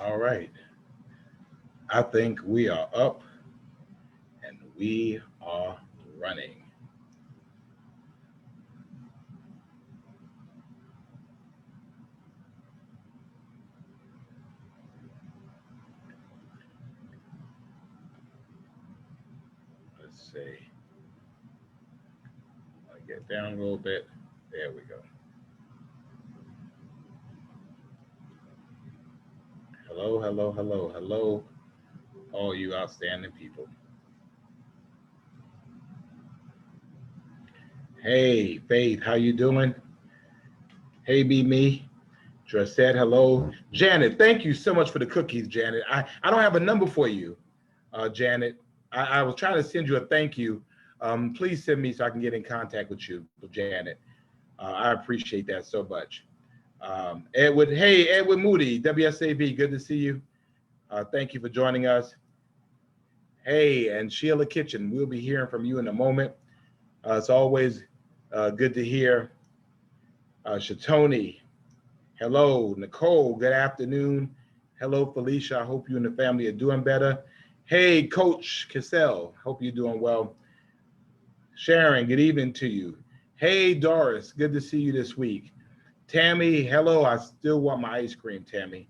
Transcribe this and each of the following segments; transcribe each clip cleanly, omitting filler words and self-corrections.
All right. I think we are up and we are running. Let's see. I'll get down a little bit. There we go. Hello, hello, hello, hello, all you outstanding people. Hey, Faith, how you doing? Hey, be me. Dressette, hello. Janet, thank you so much for the cookies, Janet. I don't have a number for you, Janet. I was trying to send you a thank you. Please send me so I can get in contact with you, Janet. I appreciate that so much. Edward, hey, Edward Moody, WSAB, good to see you. Thank you for joining us. Hey, and Sheila Kitchen, we'll be hearing from you in a moment. It's always good to hear. Shatoni, hello. Nicole, good afternoon. Hello, Felicia. I hope you and the family are doing better. Hey, Coach Cassell, hope you're doing well. Sharon, good evening to you. Hey, Doris, good to see you this week. Tammy, hello. I still want my ice cream, Tammy.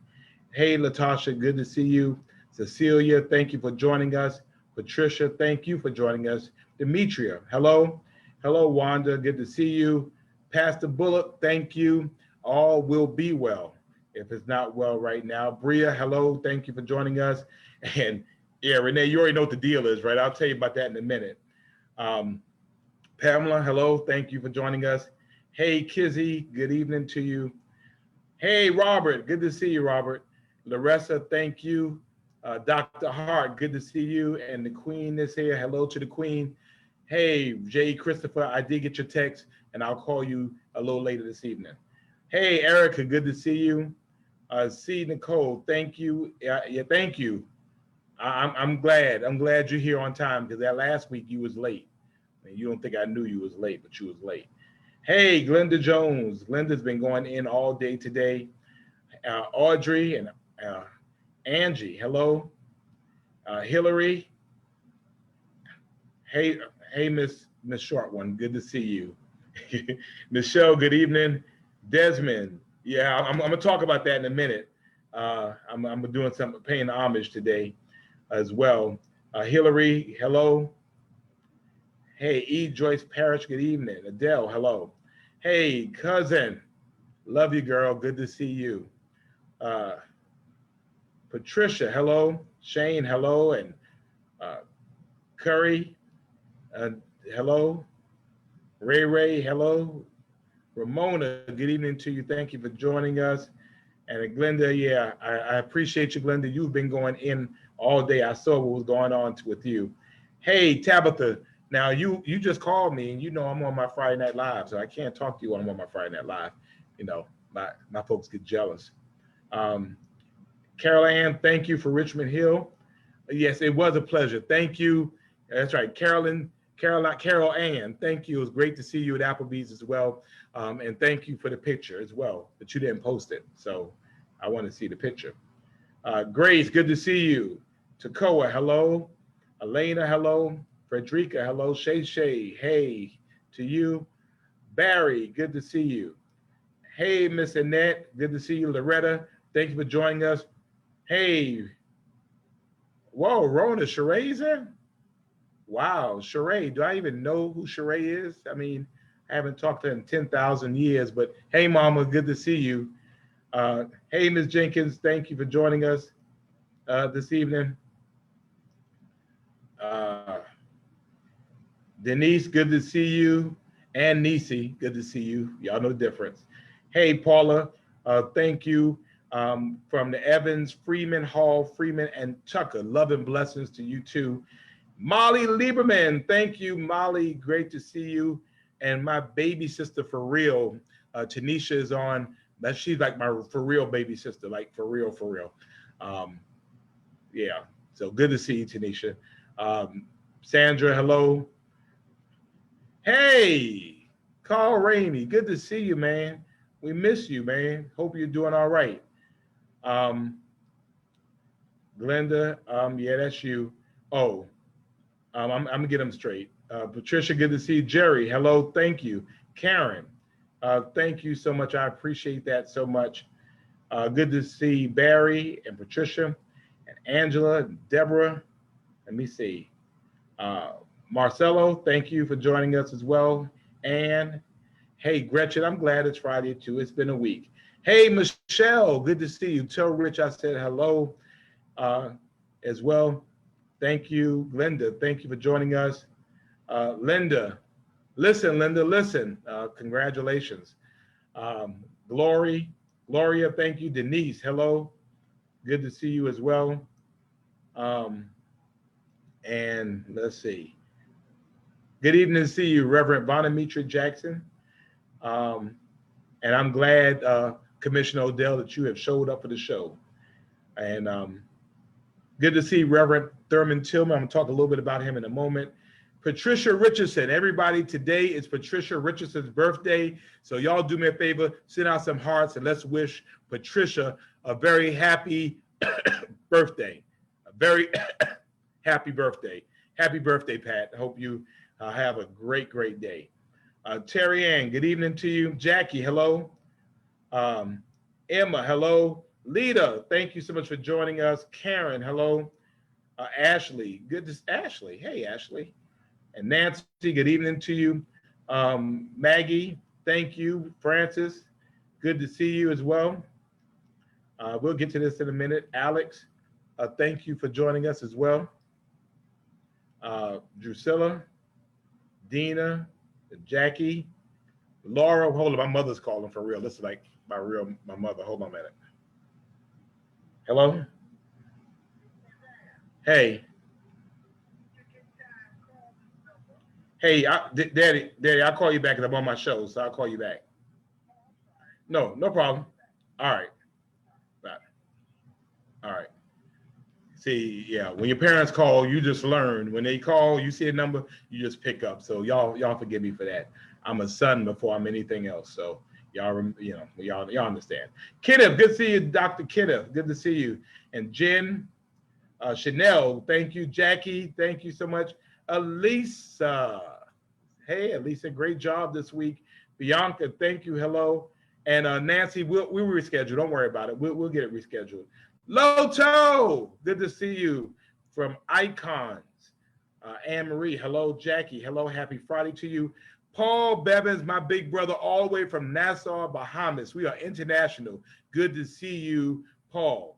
Hey, Latasha, good to see you. Cecilia, thank you for joining us. Patricia, thank you for joining us. Demetria, hello. Hello, Wanda, good to see you. Pastor Bullock, thank you. All will be well if it's not well right now. Bria, hello, thank you for joining us. And yeah, Renee, you already know what the deal is, right? I'll tell you about that in a minute. Um, Pamela, hello, thank you for joining us. Hey, Kizzy, good evening to you. Hey, Robert, good to see you, Robert. Larissa, thank you. Dr. Hart, good to see you. And the Queen is here. Hello to the Queen. Hey, Jay Christopher, I did get your text, and I'll call you a little later this evening. Hey, Erica, good to see you. C. Nicole, thank you. Yeah, thank you. I'm glad. I'm glad you're here on time because that last week you was late. I mean, you don't think I knew you was late, but you was late. Hey, Glenda Jones. Glenda's been going in all day today. Audrey and uh, Angie, hello. Hillary, hey, hey, Miss Short One, good to see you. Michelle, good evening. Desmond, yeah, I'm gonna talk about that in a minute. I'm doing some paying homage today as well. Hillary, hello. Hey, E. Joyce Parrish, good evening. Adele, hello. Hey, cousin, love you, girl. Good to see you. Uh, Patricia, hello. Shane, hello. And uh, Curry, uh, hello. Ray, hello. Ramona, good evening to you. Thank you for joining us. And Glenda, yeah, I appreciate you, Glenda. You've been going in all day. I saw what was going on with you. Hey, Tabitha. Now you just called me, and you know I'm on my Friday Night Live, so I can't talk to you when I'm on my Friday Night Live. You know, my folks get jealous. Um, Carol Ann, thank you for Richmond Hill. Yes, it was a pleasure. Thank you. That's right, Carol Ann. Thank you. It was great to see you at Applebee's as well. And thank you for the picture as well, but you didn't post it. So I want to see the picture. Grace, good to see you. Takoa, hello. Elena, hello. Frederica, hello. Shay, hey to you. Barry, good to see you. Hey, Miss Annette, good to see you. Loretta, thank you for joining us. Hey, whoa, Rona, Sheree's in? Wow, Sheree, do I even know who Sheree is? I mean, I haven't talked to her in 10,000 years, but hey, Mama, good to see you. Hey, Ms. Jenkins, thank you for joining us this evening. Uh, Denise, good to see you. And Nisi, good to see you. Y'all know the difference. Hey, Paula, thank you. From the Evans, Freeman, Hall, Freeman, and Tucker. Love and blessings to you too. Molly Lieberman, thank you, Molly. Great to see you. And my baby sister for real, Tanisha is on. That she's like my for real baby sister, like for real, for real. Um, yeah, so good to see you, Tanisha. Sandra, hello. Hey, Carl Rainey, good to see you, man. We miss you, man. Hope you're doing all right. Um, Glenda, yeah, that's you. Oh, I'm gonna get them straight. Patricia, good to see you. Jerry, hello, thank you. Karen, thank you so much. I appreciate that so much. Good to see Barry and Patricia and Angela and Deborah. Let me see. Uh, Marcelo, thank you for joining us as well. And hey, Gretchen, I'm glad it's Friday too. It's been a week. Hey, Michelle, good to see you. Tell Rich I said hello uh, as well. Thank you. Linda, thank you for joining us. Linda, Linda, listen. Congratulations. Um, Glory, Gloria, thank you. Denise, hello. Good to see you as well. Um, and let's see. Good evening to see you, Reverend Bonamitri Jackson. Um, and I'm glad, Commissioner Odell, that you have showed up for the show. And good to see Reverend Thurman Tillman. I'm going to talk a little bit about him in a moment. Patricia Richardson. Everybody, today is Patricia Richardson's birthday. So y'all do me a favor, send out some hearts and let's wish Patricia a very happy birthday. A very happy birthday. Happy birthday, Pat. I hope you have a great, great day. Terry Ann, good evening to you. Jackie, hello. Emma, hello. Lita, thank you so much for joining us. Karen, hello. Ashley, Ashley. Hey, Ashley. And Nancy, good evening to you. Maggie, thank you. Francis, good to see you as well. We'll get to this in a minute. Alex, thank you for joining us as well. Drusilla, Dina, Jackie, Laura. Hold on, my mother's calling for real. This is like my mother. Hold on a minute. Hello? Hey. Hey, Daddy, I'll call you back because I'm on my show, so I'll call you back. No, no problem. All right. Bye. All right. See, yeah, when your parents call, you just learn. When they call, you see a number, you just pick up. So y'all forgive me for that. I'm a son before I'm anything else. So y'all understand. Kenneth, good to see you, Dr. Kenneth. Good to see you. And Jen, Chanel, thank you. Jackie, thank you so much. Elisa, hey, Elisa, great job this week. Bianca, thank you. Hello. And Nancy, we'll reschedule. Don't worry about it. We'll get it rescheduled. Loto, good to see you from Icons. Anne Marie, hello. Jackie, hello. Happy Friday to you. Paul Bevins, my big brother, all the way from Nassau, Bahamas. We are international. Good to see you, Paul.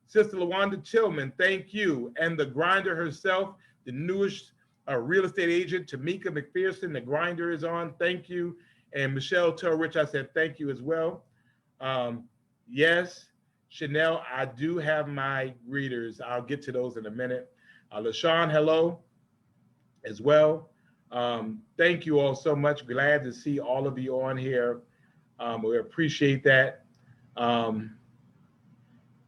Sister LaWanda Tillman, thank you. And the grinder herself, the newest real estate agent, Tamika McPherson, the grinder is on. Thank you. And Michelle Rich, I said thank you as well. Yes, Chanel, I do have my readers. I'll get to those in a minute. LaShawn, hello as well. Thank you all so much. Glad to see all of you on here. We appreciate that.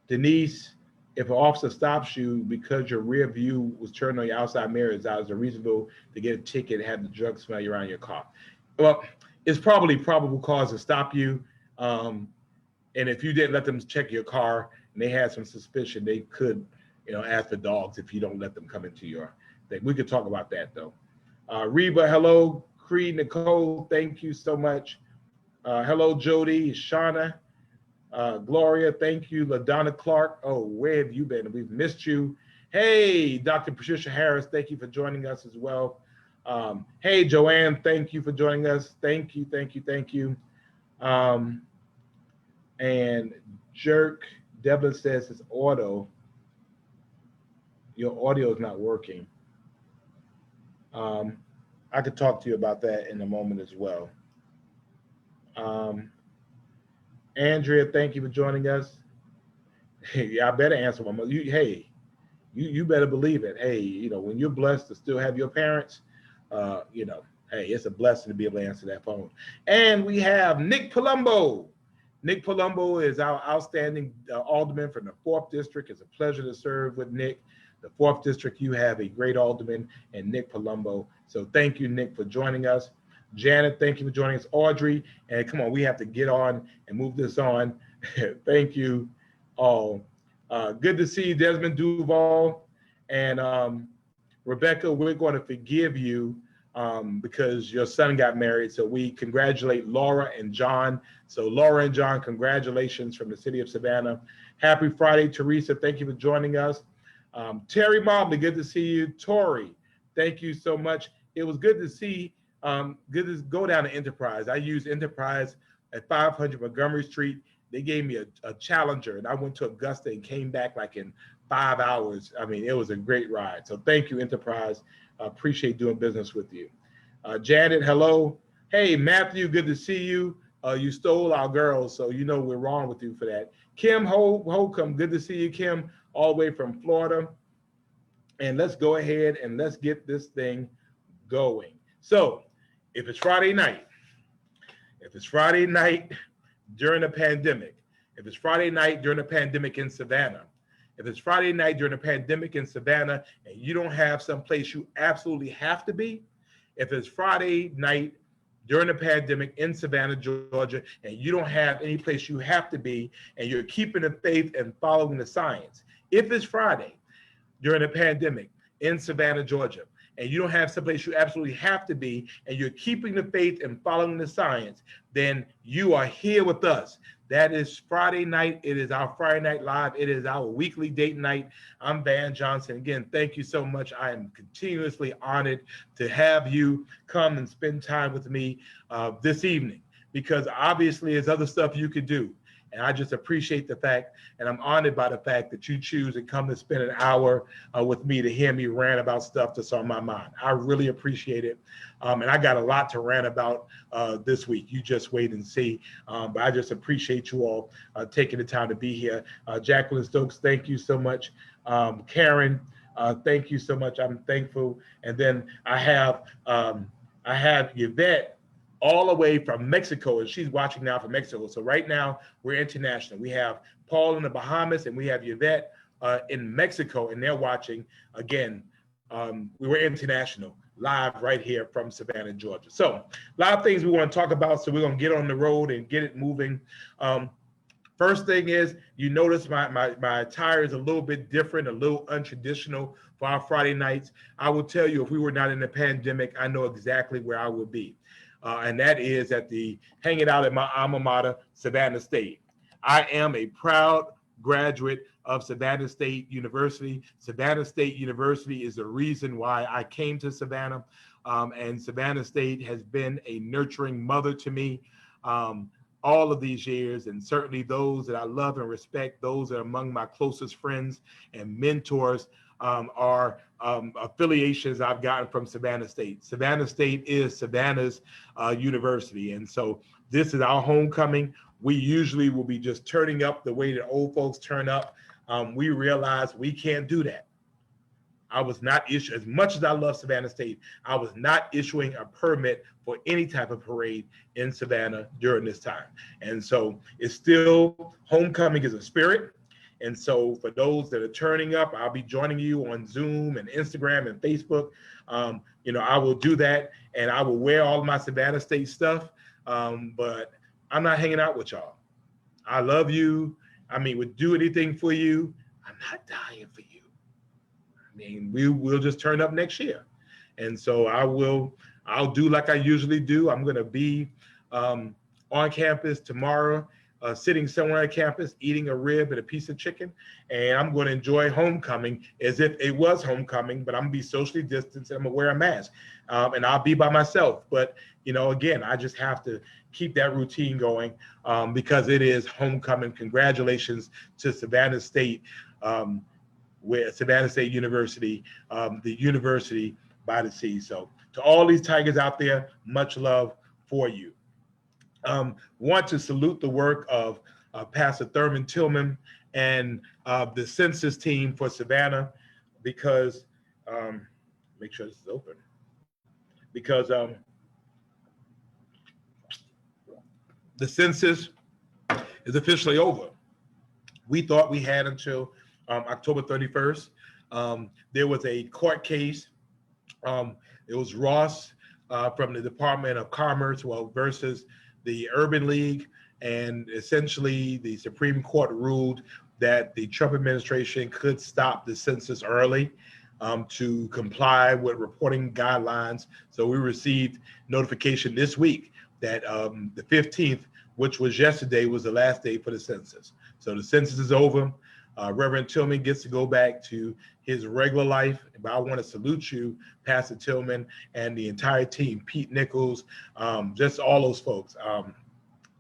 Denise, if an officer stops you because your rear view was turned on your outside mirrors, that was a reasonable to get a ticket, have the drug smell you around your car. Well, it's probably probable cause to stop you. And if you didn't let them check your car and they had some suspicion, they could, ask for dogs if you don't let them come into your thing. We could talk about that though. Reba, hello. Creed, Nicole, thank you so much. Hello, Jody, Shauna, Gloria, thank you. LaDonna Clark, oh, where have you been? We've missed you. Hey, Dr. Patricia Harris, thank you for joining us as well. Hey, Joanne, thank you for joining us. Thank you, thank you, thank you. And Jerk, Devlin says his your audio is not working. I could talk to you about that in a moment as well. Andrea, thank you for joining us. Hey, I better answer my mother. You better believe it. Hey, when you're blessed to still have your parents, hey, it's a blessing to be able to answer that phone. And we have Nick Palumbo. Nick Palumbo is our outstanding alderman from the 4th District. It's a pleasure to serve with Nick. The 4th District, you have a great alderman and Nick Palumbo. So thank you, Nick, for joining us. Janet, thank you for joining us. Audrey, and come on, we have to get on and move this on. Thank you all. Good to see you, Desmond Duval. And Rebecca, we're going to forgive you because your son got married. So we congratulate Laura and John. So Laura and John, congratulations from the city of Savannah. Happy Friday, Teresa. Thank you for joining us. Terry Mobley, good to see you. Tori, thank you so much. It was good to see, good to go down to Enterprise. I use Enterprise at 500 Montgomery Street. They gave me a Challenger, and I went to Augusta and came back like in 5 hours. I mean, it was a great ride. So thank you, Enterprise. Appreciate doing business with you. Janet, hello. Hey, Matthew, good to see you. You stole our girls, so you know we're wrong with you for that. Kim Holcomb, good to see you, Kim, all the way from Florida. And let's go ahead and let's get this thing going. So if it's Friday night during the pandemic, if it's Friday night during the pandemic in Savannah, if it's Friday night during the pandemic in Savannah and you don't have some place you absolutely have to be, if it's Friday night during the pandemic in Savannah, Georgia, and you don't have any place you have to be and you're keeping the faith and following the science, if it's Friday during the pandemic in Savannah, Georgia, and you don't have someplace you absolutely have to be, and you're keeping the faith and following the science, then you are here with us. That is Friday night. It is our Friday Night Live. It is our weekly date night. I'm Van Johnson. Again, thank you so much. I am continuously honored to have you come and spend time with me this evening, because obviously there's other stuff you could do. And I just appreciate the fact, and I'm honored by the fact that you choose to come and spend an hour with me to hear me rant about stuff that's on my mind. I really appreciate it. And I got a lot to rant about this week. You just wait and see. But I just appreciate you all taking the time to be here. Jacqueline Stokes, thank you so much. Karen, thank you so much. I'm thankful. And then I have Yvette, all the way from Mexico, and she's watching now from Mexico. So right now we're international. We have Paul in the Bahamas, and we have Yvette in Mexico, and they're watching. Again, we were international, live right here from Savannah, Georgia. So a lot of things we want to talk about, so we're going to get on the road and get it moving. First thing is, you notice my attire is a little bit different, a little untraditional for our Friday nights. I will tell you, if we were not in the pandemic, I know exactly where I would be. And that is hanging out at my alma mater, Savannah State. I am a proud graduate of Savannah State University. Savannah State University is the reason why I came to Savannah. And Savannah State has been a nurturing mother to me all of these years, and certainly those that I love and respect, those that are among my closest friends and mentors are affiliations I've gotten from Savannah State. Savannah State is Savannah's university. And so this is our homecoming. We usually will be just turning up the way that old folks turn up. We realize we can't do that. I was not issuing, as much as I love Savannah State, I was not issuing a permit for any type of parade in Savannah during this time. And so it's still, homecoming is a spirit. And so for those that are turning up, I'll be joining you on Zoom and Instagram and Facebook. I will do that, and I will wear all of my Savannah State stuff, but I'm not hanging out with y'all. I love you. I mean, would do anything for you. I'm not dying for you. I mean, we'll just turn up next year. And so I'll do like I usually do. I'm going to be on campus tomorrow, sitting somewhere on campus, eating a rib and a piece of chicken. And I'm going to enjoy homecoming as if it was homecoming, but I'm going to be socially distanced and I'm going to wear a mask. And I'll be by myself. But, again, I just have to keep that routine going because it is homecoming. Congratulations to Savannah State, Savannah State University, the university by the sea. So to all these Tigers out there, much love for you. Want to salute the work of Pastor Thurman Tillman and the census team for Savannah, because make sure this is open, because the census is officially over. We thought we had until October 31st. There was a court case. It was Ross from the Department of Commerce versus the Urban League, and essentially the Supreme Court ruled that the Trump administration could stop the census early to comply with reporting guidelines. So we received notification this week that the 15th, which was yesterday, was the last day for the census. So the census is over. Reverend Tillman gets to go back to his regular life. But I want to salute you, Pastor Tillman, and the entire team, Pete Nichols, just all those folks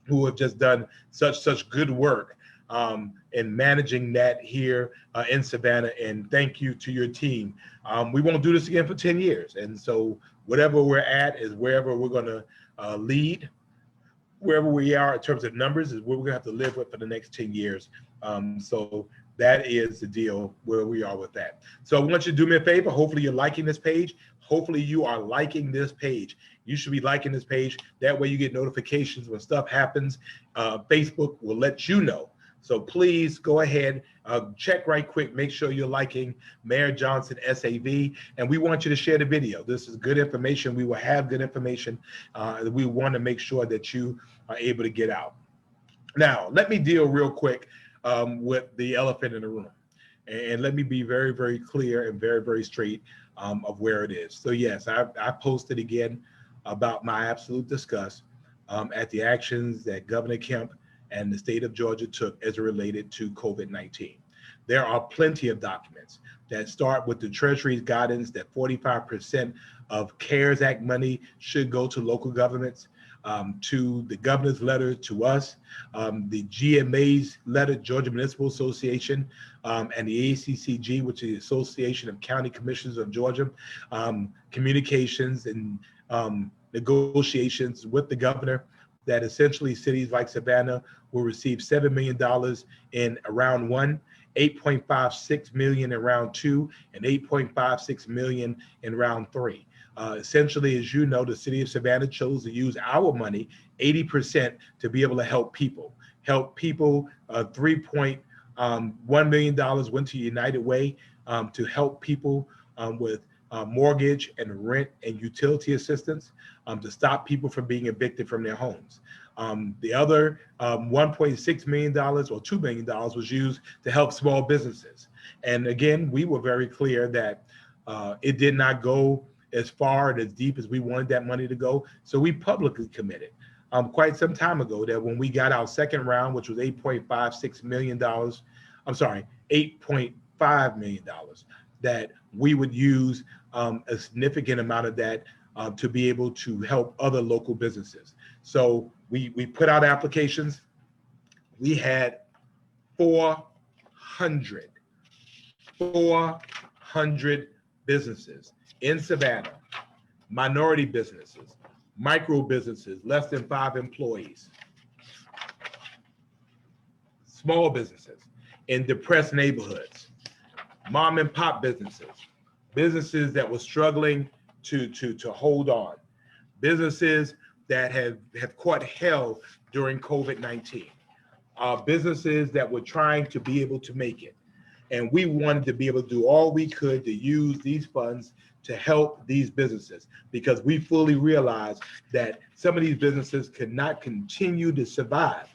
who have just done such good work in managing that here in Savannah. And thank you to your team. We won't do this again for 10 years. And so whatever we're at is wherever we're going to lead. Wherever we are in terms of numbers is where we're going to have to live with for the next 10 years. So that is the deal where we are with that. So I want you to do me a favor. Hopefully you're liking this page. Hopefully you are liking this page. You should be liking this page. That way you get notifications when stuff happens. Facebook will let you know. So please go ahead, check right quick, make sure you're liking Mayor Johnson SAV, and we want you to share the video. This is good information. We will have good information. We want to make sure that you are able to get out. Now, let me deal real quick with the elephant in the room. And let me be very, very clear and very, very straight of where it is. So yes, I posted again about my absolute disgust at the actions that Governor Kemp and the state of Georgia took as it related to COVID-19. There are plenty of documents that start with the Treasury's guidance that 45% of CARES Act money should go to local governments, to the governor's letter to us, the GMA's letter, Georgia Municipal Association, and the ACCG, which is the Association of County Commissioners of Georgia, communications and negotiations with the governor, that essentially cities like Savannah will receive $7 million in round one, 8.56 million in round two, and 8.56 million in round three. Essentially, as you know, the city of Savannah chose to use our money, 80%, to be able to help people. $3.1 million went to United Way to help people with mortgage and rent and utility assistance to stop people from being evicted from their homes. The other $1.6 million or $2 million was used to help small businesses. And again, we were very clear that it did not go as far and as deep as we wanted that money to go. So we publicly committed quite some time ago that when we got our second round, which was $8.56 million, I'm sorry, $8.5 million, that we would use a significant amount of that to be able to help other local businesses. So we put out applications. We had 400 businesses in Savannah, minority businesses, micro businesses, less than 5 employees, small businesses in depressed neighborhoods, mom and pop businesses, businesses that were struggling to hold on, businesses that have caught hell during COVID-19, businesses that were trying to be able to make it. And we wanted to be able to do all we could to use these funds to help these businesses, because we fully realize that some of these businesses could not continue to survive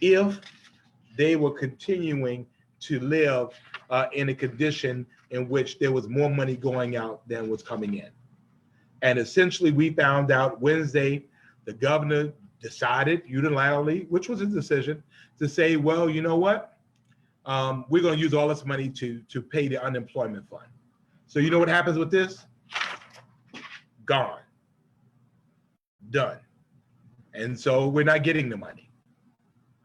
if they were continuing to live in a condition in which there was more money going out than was coming in. And essentially we found out Wednesday, the governor decided unilaterally, which was his decision, to say, well, you know what? We're going to use all this money to pay the unemployment fund. So you know what happens with this? Gone. Done. And so we're not getting the money.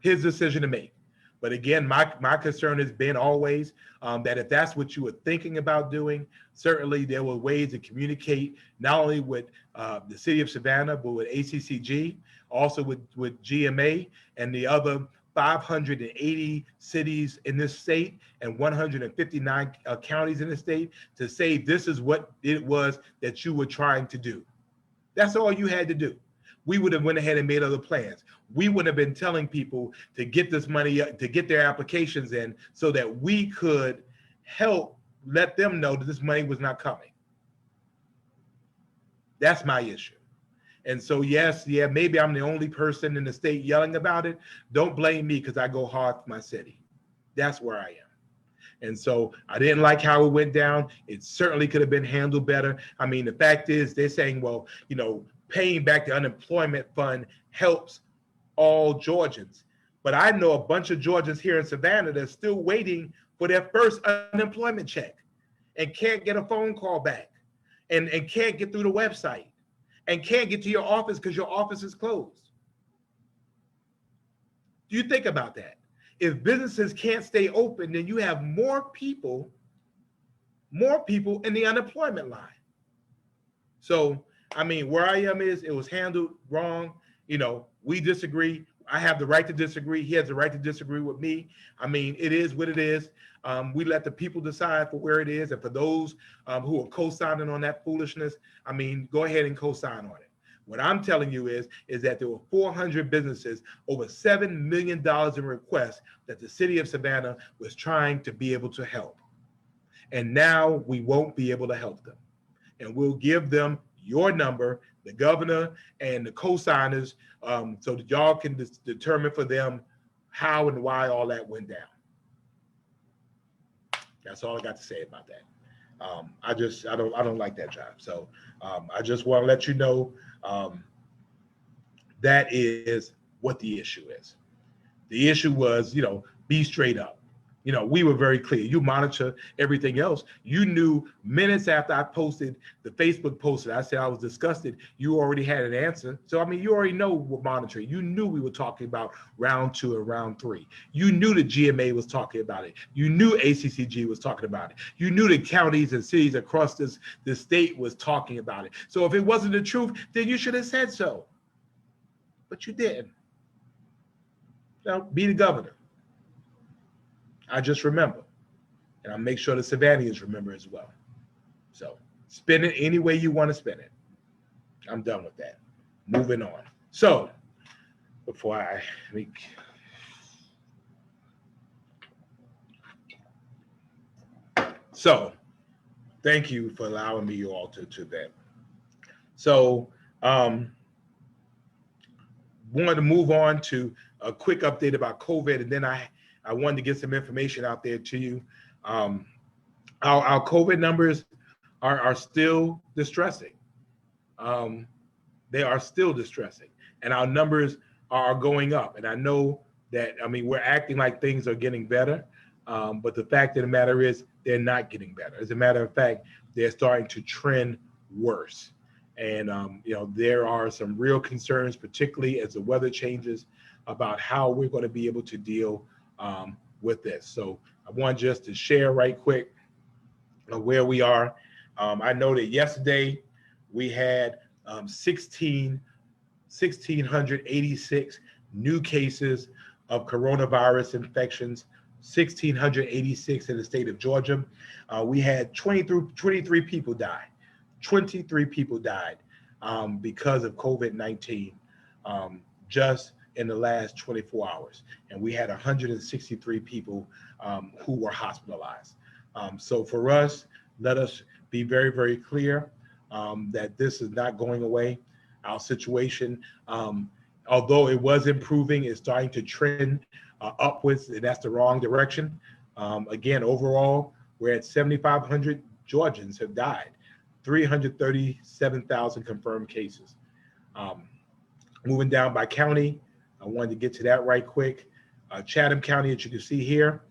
His decision to make. But again, my concern has been always that if that's what you were thinking about doing, certainly there were ways to communicate not only with the city of Savannah, but with ACCG, also with GMA and the other 580 cities in this state and 159 counties in the state, to say this is what it was that you were trying to do. That's all you had to do. We would have went ahead and made other plans. We would have been telling people to get this money, to get their applications in, so that we could help let them know that this money was not coming. That's my issue. And so, yes, yeah, maybe I'm the only person in the state yelling about it. Don't blame me because I go hard for my city. That's where I am. And so I didn't like how it went down. It certainly could have been handled better. I mean, the fact is, they're saying, well, paying back the unemployment fund helps all Georgians. But I know a bunch of Georgians here in Savannah that's still waiting for their first unemployment check and can't get a phone call back and can't get through the website and can't get to your office because your office is closed. Do you think about that? If businesses can't stay open, then you have more people in the unemployment line. So, I mean, where I am is it was handled wrong. We disagree. I have the right to disagree. He has the right to disagree with me. I mean, it is what it is. We let the people decide for where it is. And for those who are co-signing on that foolishness, I mean, go ahead and co-sign on it. What I'm telling you is that there were 400 businesses, over $7 million in requests that the city of Savannah was trying to be able to help. And now we won't be able to help them. And we'll give them your number, the governor and the co-signers, so that y'all can determine for them how and why all that went down. That's all I got to say about that. I don't like that job. So I just want to let you know that is what the issue is. The issue was, be straight up. We were very clear. You monitor everything else. You knew minutes after I posted the Facebook post that I said I was disgusted, you already had an answer. So, I mean, you already know what monitoring. You knew we were talking about round 2 and round 3. You knew the GMA was talking about it. You knew ACCG was talking about it. You knew the counties and cities across this state was talking about it. So if it wasn't the truth, then you should have said so. But you didn't. Be the governor. I just remember, and I'll make sure the Savannahans remember as well. So spend it any way you want to spend it. I'm done with that. Moving on. So before I make, thank you for allowing me all to that. So wanted to move on to a quick update about COVID, and then I wanted to get some information out there to you. Our COVID numbers are still distressing. They are still distressing, and our numbers are going up. And I know that, I mean, we're acting like things are getting better, but the fact of the matter is they're not getting better. As a matter of fact, they're starting to trend worse. And, there are some real concerns, particularly as the weather changes, about how we're going to be able to deal with this. So I want just to share right quick where we are. I know that yesterday we had 1,686 new cases of coronavirus infections, 1,686 in the state of Georgia. We had 23 people die. 23 people died because of COVID-19 just in the last 24 hours. And we had 163 people who were hospitalized. So for us, let us be very, very clear that this is not going away. Our situation, although it was improving, is starting to trend upwards, and that's the wrong direction. Again, overall, we're at 7,500 Georgians have died, 337,000 confirmed cases. Moving down by county, I wanted to get to that right quick. Chatham County, as you can see here,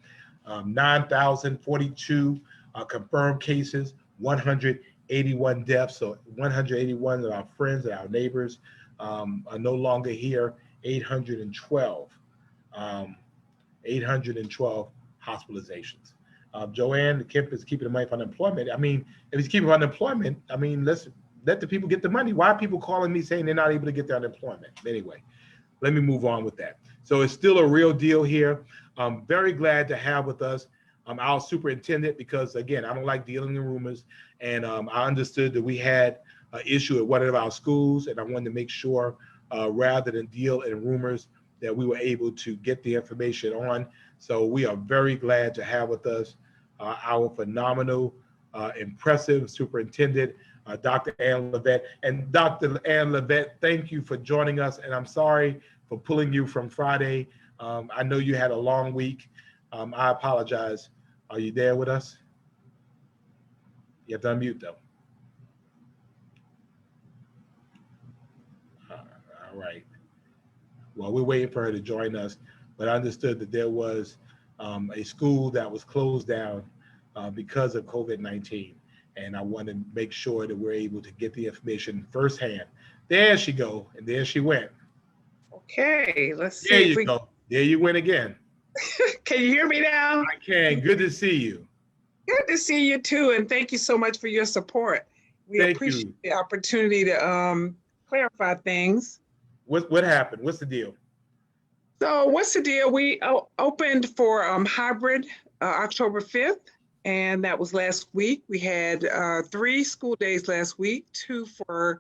9,042 confirmed cases, 181 deaths. So 181 of our friends and our neighbors are no longer here. 812 hospitalizations. Joanne Kemp is keeping the money for unemployment. I mean, if he's keeping unemployment, I mean, let's let the people get the money. Why are people calling me saying they're not able to get their unemployment? Anyway, let me move on with that. So it's still a real deal here. I'm very glad to have with us our superintendent, because again, I don't like dealing in rumors. And I understood that we had an issue at one of our schools, and I wanted to make sure rather than deal in rumors that we were able to get the information on. So we are very glad to have with us our phenomenal, impressive superintendent, Dr. Ann Levette. And Dr. Ann Levette, thank you for joining us. And I'm sorry for pulling you from Friday. I know you had a long week. I apologize. Are you there with us? You have to unmute though. All right. Well, we're waiting for her to join us, but I understood that there was a school that was closed down because of COVID-19. And I want to make sure that we're able to get the information firsthand. There she go, and there she went. Okay, let's see. There you go. There you went again. Can you hear me now? I can. Good to see you. Good to see you too, and thank you so much for your support. We appreciate the opportunity to clarify things. What happened? What's the deal? So what's the deal? We opened for hybrid October 5th, and that was last week. We had 3 school days last week, 2 for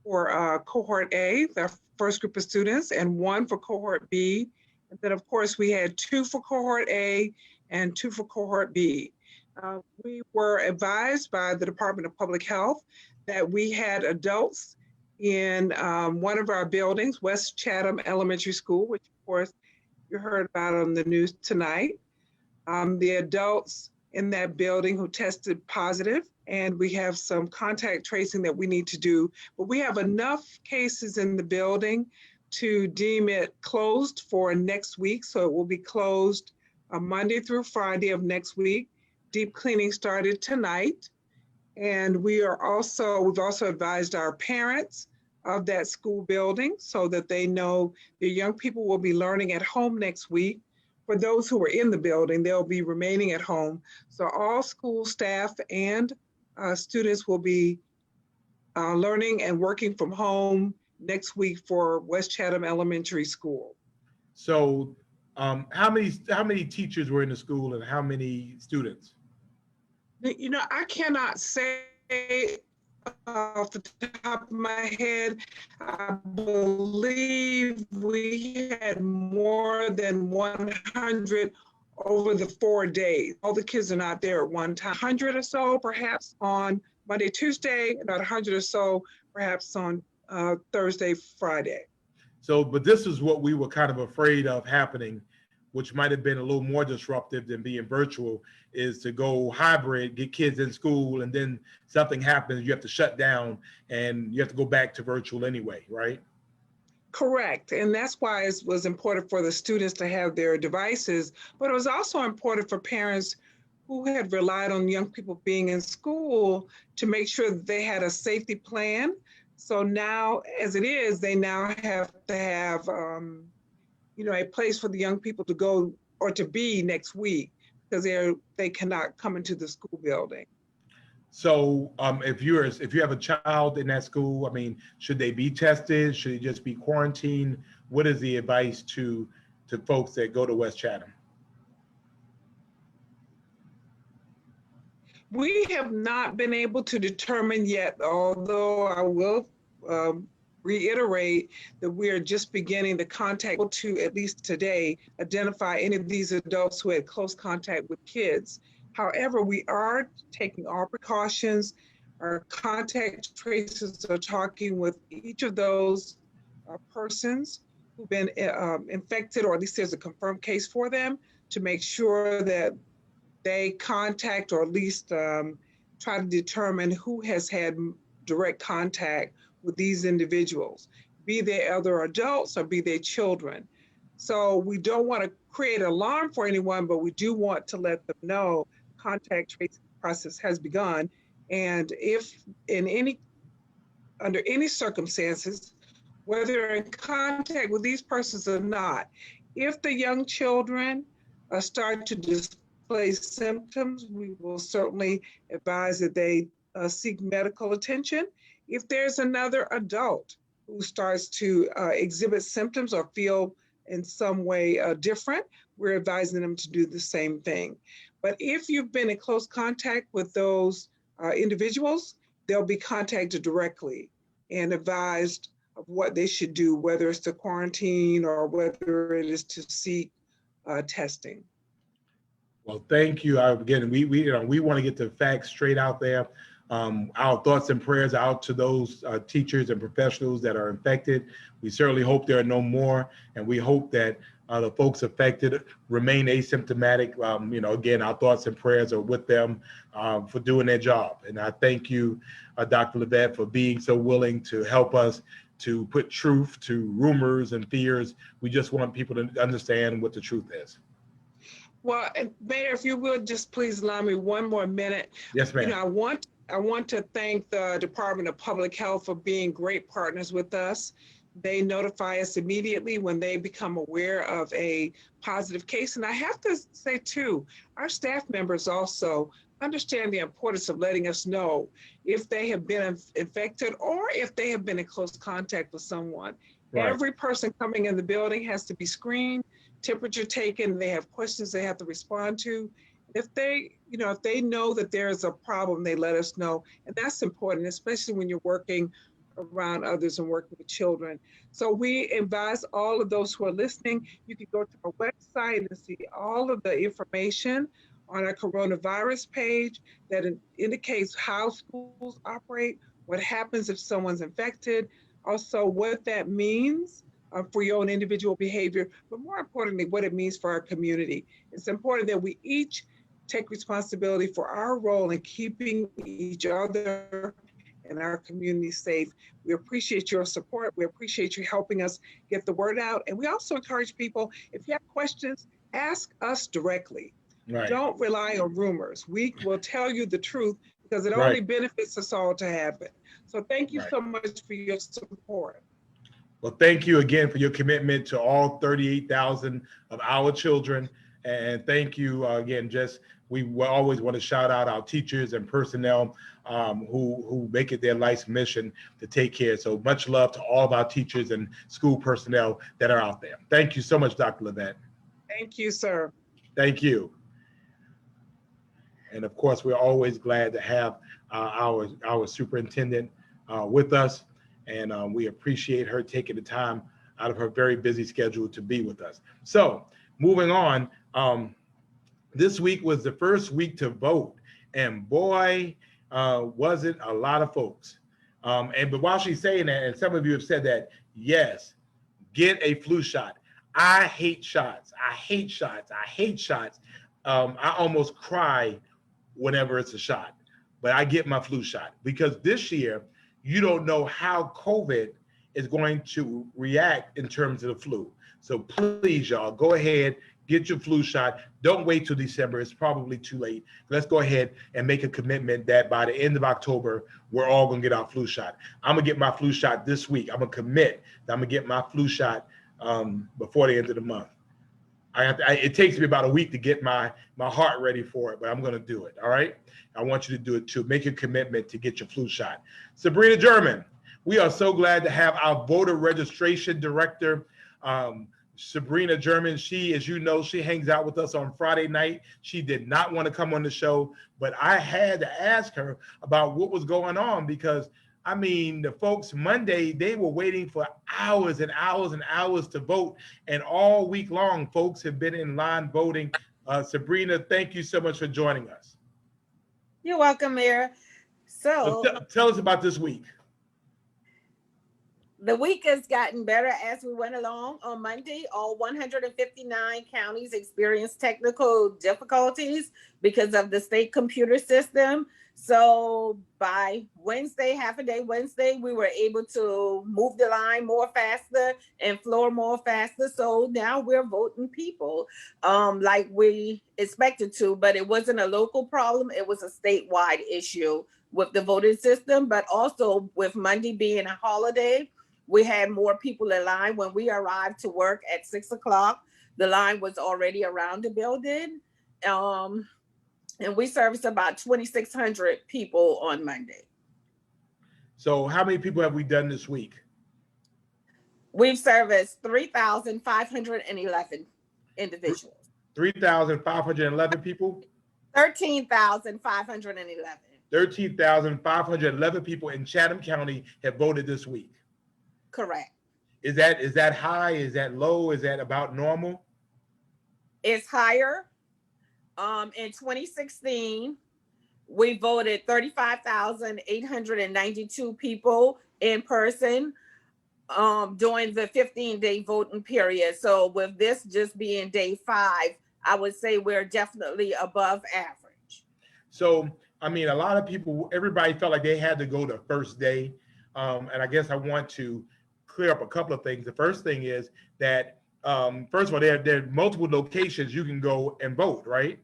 cohort A, the first group of students, and 1 for cohort B. And then of course we had 2 for cohort A and 2 for cohort B. We were advised by the Department of Public Health that we had adults in one of our buildings, West Chatham Elementary School, which of course you heard about on the news tonight. The adults in that building who tested positive, and we have some contact tracing that we need to do, but we have enough cases in the building to deem it closed for next week. So it will be closed Monday through Friday of next week. Deep cleaning started tonight. And we've also advised our parents of that school building so that they know their young people will be learning at home next week. For those who are in the building, they'll be remaining at home. So all school staff and students will be learning and working from home next week for West Chatham Elementary School. So how many teachers were in the school and how many students? You know, I cannot say off the top of my head. I believe we had more than 100 over the 4 days. All the kids are not there at one time. 100 or so perhaps on Monday, Tuesday, about 100 or so perhaps on Thursday, Friday. So, but this is what we were kind of afraid of happening, which might have been a little more disruptive than being virtual, is to go hybrid, get kids in school, and then something happens, you have to shut down and you have to go back to virtual anyway, right? Correct. And that's why it was important for the students to have their devices, but it was also important for parents who had relied on young people being in school to make sure that they had a safety plan. So now, as it is, they now have to have a place for the young people to go or to be next week because they cannot come into the school building. So if you have a child in that school, I mean, should they be tested? Should they just be quarantined? What is the advice to folks that go to West Chatham? We have not been able to determine yet, although I will reiterate that we are just beginning the contact to, at least today, identify any of these adults who had close contact with kids. However, we are taking all precautions. Our contact tracers are talking with each of those persons who've been infected, or at least there's a confirmed case for them, to make sure that they contact or at least try to determine who has had direct contact with these individuals, be they other adults or be they children. So we don't want to create alarm for anyone, but we do want to let them know the contact tracing process has begun. And if under any circumstances, whether they're in contact with these persons or not, if the young children start to display symptoms, we will certainly advise that they seek medical attention. If there's another adult who starts to exhibit symptoms or feel in some way different, we're advising them to do the same thing. But if you've been in close contact with those individuals, they'll be contacted directly and advised of what they should do, whether it's to quarantine or whether it is to seek testing. Well, thank you. Again, we want to get the facts straight out there. Our thoughts and prayers out to those teachers and professionals that are infected. We certainly hope there are no more, and we hope that the folks affected remain asymptomatic. Again, our thoughts and prayers are with them for doing their job. And I thank you, Dr. Levette, for being so willing to help us to put truth to rumors and fears. We just want people to understand what the truth is. Well, Mayor, if you would just please allow me one more minute. Yes, ma'am. I want to thank the Department of Public Health for being great partners with us. They notify us immediately when they become aware of a positive case. And I have to say too, our staff members also understand the importance of letting us know if they have been infected or if they have been in close contact with someone. Right. Every person coming in the building has to be screened, temperature taken, they have questions they have to respond to. If they know that there's a problem, they let us know. And that's important, especially when you're working around others and working with children. So we advise all of those who are listening, you can go to our website and see all of the information on our coronavirus page that indicates how schools operate, what happens if someone's infected, also what that means for your own individual behavior, but more importantly, what it means for our community. It's important that we each take responsibility for our role in keeping each other and our community safe. We appreciate your support. We appreciate you helping us get the word out. And we also encourage people, if you have questions, ask us directly. Right. Don't rely on rumors. We will tell you the truth because it only benefits us all to have it. So thank you so much for your support. Well, thank you again for your commitment to all 38,000 of our children. And thank you again, we always want to shout out our teachers and personnel who make it their life's mission to take care. So much love to all of our teachers and school personnel that are out there. Thank you so much, Dr. Levette. Thank you, sir. Thank you. And of course, we're always glad to have our superintendent with us. And we appreciate her taking the time out of her very busy schedule to be with us. So moving on, this week was the first week to vote, and boy, was it a lot of folks. But while she's saying that, and some of you have said that, yes, get a flu shot. I hate shots. I hate shots. I hate shots. I almost cry whenever it's a shot, but I get my flu shot because this year, you don't know how COVID is going to react in terms of the flu. So please, y'all, go ahead, get your flu shot. Don't wait till December. It's probably too late. Let's go ahead and make a commitment that by the end of October, we're all going to get our flu shot. I'm going to get my flu shot this week. I'm going to commit that I'm going to get my flu shot before the end of the month. It takes me about a week to get my heart ready for it, but I'm going to do it. All right. I want you to do it too. Make a commitment to get your flu shot. Sabrina German, we are so glad to have our voter registration director, Sabrina German. She, as you know, she hangs out with us on Friday night. She did not want to come on the show, but I had to ask her about what was going on because I mean, the folks Monday, they were waiting for hours and hours and hours to vote. And all week long, folks have been in line voting. Sabrina, thank you so much for joining us. You're welcome, Mayor. So tell us about this week. The week has gotten better as we went along. On Monday, all 159 counties experienced technical difficulties because of the state computer system. So by Wednesday, half a day Wednesday, we were able to move the line more faster and floor more faster. So now we're voting people like we expected to, but it wasn't a local problem. It was a statewide issue with the voting system, but also with Monday being a holiday, we had more people in line. When we arrived to work at 6 o'clock, the line was already around the building. And we serviced about 2,600 people on Monday. So how many people have we done this week? We've serviced 3,511 individuals. 3,511 people? 13,511. 13,511 people in Chatham County have voted this week. Correct. Is that high? Is that low? Is that about normal? It's higher. In 2016, we voted 35,892 people in person during the 15-day voting period. So with this just being day 5, I would say we're definitely above average. So, I mean, a lot of people, everybody felt like they had to go the first day. And I guess I want to clear up a couple of things. The first thing is that, first of all, there are multiple locations you can go and vote, right?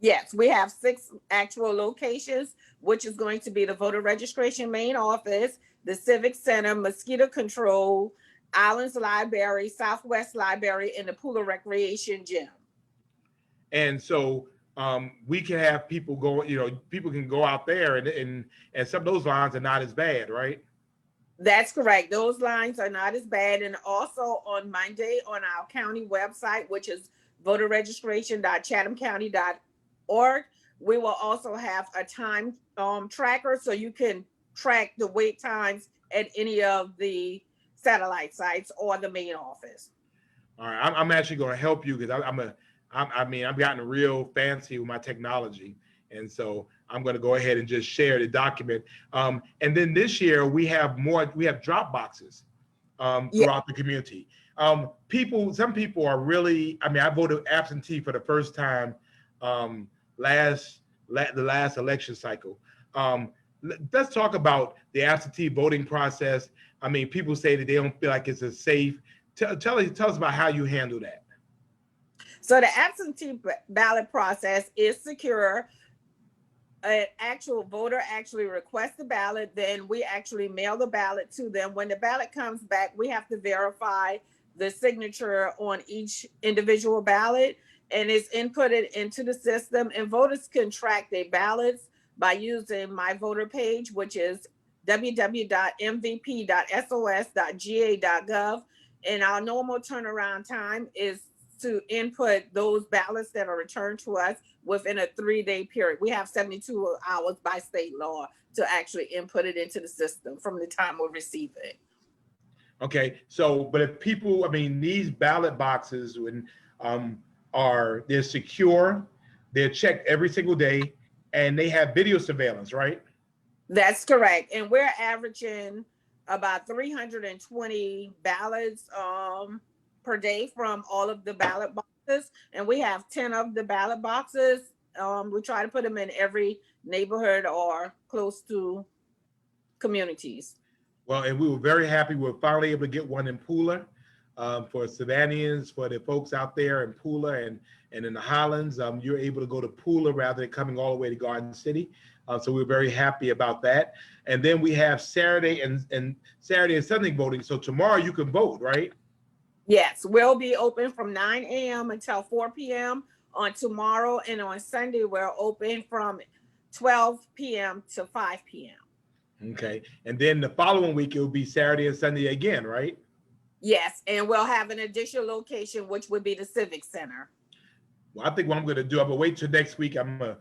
Yes, we have 6 actual locations, which is going to be the voter registration main office, the Civic Center, Mosquito Control, Islands Library, Southwest Library, and the Pooler Recreation Gym. And so we can have people go, people can go out there and some of those lines are not as bad, right? That's correct. Those lines are not as bad. And also on Monday on our county website, which is voterregistration.chathamcounty.org, we will also have a time tracker so you can track the wait times at any of the satellite sites or the main office. All right, I'm actually going to help you because I've gotten real fancy with my technology. And so I'm going to go ahead and just share the document. And then this year we have drop boxes throughout the community. Some people are really, I voted absentee for the first time the last election cycle. Let's talk about the absentee voting process. I mean, people say that they don't feel like it's as safe. Tell us about how you handle that. So the absentee ballot process is secure. An actual voter actually requests the ballot, then we actually mail the ballot to them. When the ballot comes back, we have to verify the signature on each individual ballot, and it's inputted into the system. And voters can track their ballots by using My Voter Page, which is www.mvp.sos.ga.gov. And our normal turnaround time is to input those ballots that are returned to us within a 3-day period. We have 72 hours by state law to actually input it into the system from the time we receive it. Okay, so, but if people, these ballot boxes they're secure, they're checked every single day, and they have video surveillance, right? That's correct. And we're averaging about 320 ballots per day from all of the ballot boxes. And we have 10 of the ballot boxes. We try to put them in every neighborhood or close to communities. Well, and we were very happy we were finally able to get one in Pooler for Savannahans, for the folks out there in Pooler and in the Highlands. You're able to go to Pooler rather than coming all the way to Garden City. So we're very happy about that. And then we have Saturday and Sunday voting. So tomorrow you can vote, right? Yes, we'll be open from 9 a.m. until 4 p.m. on tomorrow. And on Sunday, we're open from 12 p.m. to 5 p.m. Okay. And then the following week, it will be Saturday and Sunday again, right? Yes. And we'll have an additional location, which would be the Civic Center. Well, I think what I'm going to do, I'm going to wait till next week. I'm going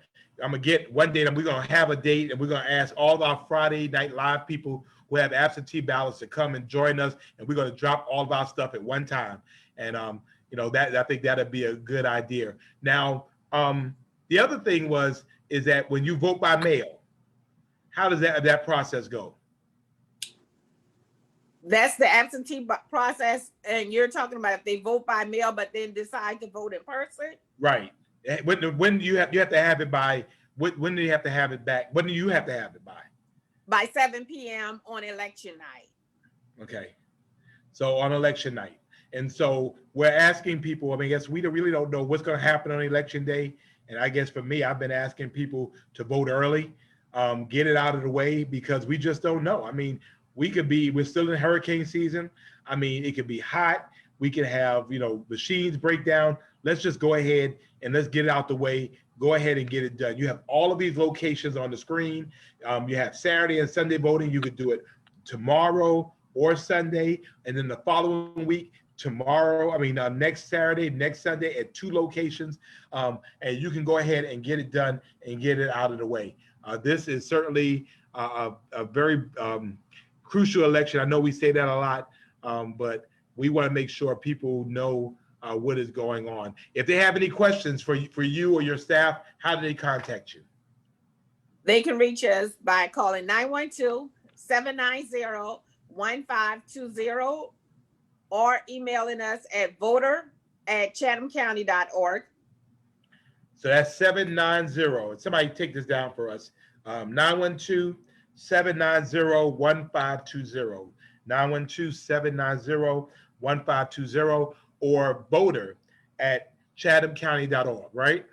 to get one date, and we're going to have a date, and we're going to ask all of our Friday Night Live people who have absentee ballots to come and join us, and we're going to drop all of our stuff at one time. And that I think that'd be a good idea. Now, the other thing is that when you vote by mail, how does that process go? That's the absentee process, and you're talking about if they vote by mail but then decide to vote in person. Right. When do you have to have it by? When do you have to have it back? When do you have to have it by? By 7 p.m. on election night. Okay. So on election night. And so we're asking people, I guess we really don't know what's going to happen on election day. And I guess for me, I've been asking people to vote early, get it out of the way, because we just don't know. We're still in hurricane season. It could be hot. We could have, machines break down. Let's just go ahead and let's get it out the way. Go ahead and get it done. You have all of these locations on the screen. You have Saturday and Sunday voting. You could do it tomorrow or Sunday, and then the following week, next Saturday, next Sunday at 2 locations. And you can go ahead and get it done and get it out of the way. This is certainly a very crucial election. I know we say that a lot, but we want to make sure people know what is going on. If they have any questions for you or your staff, how do they contact you? They can reach us by calling 912-790-1520 or emailing us at voter@chathamcounty.org. So that's 790. Somebody take this down for us. 912-790-1520. 912-790-1520 or voter@chathamcounty.org, right?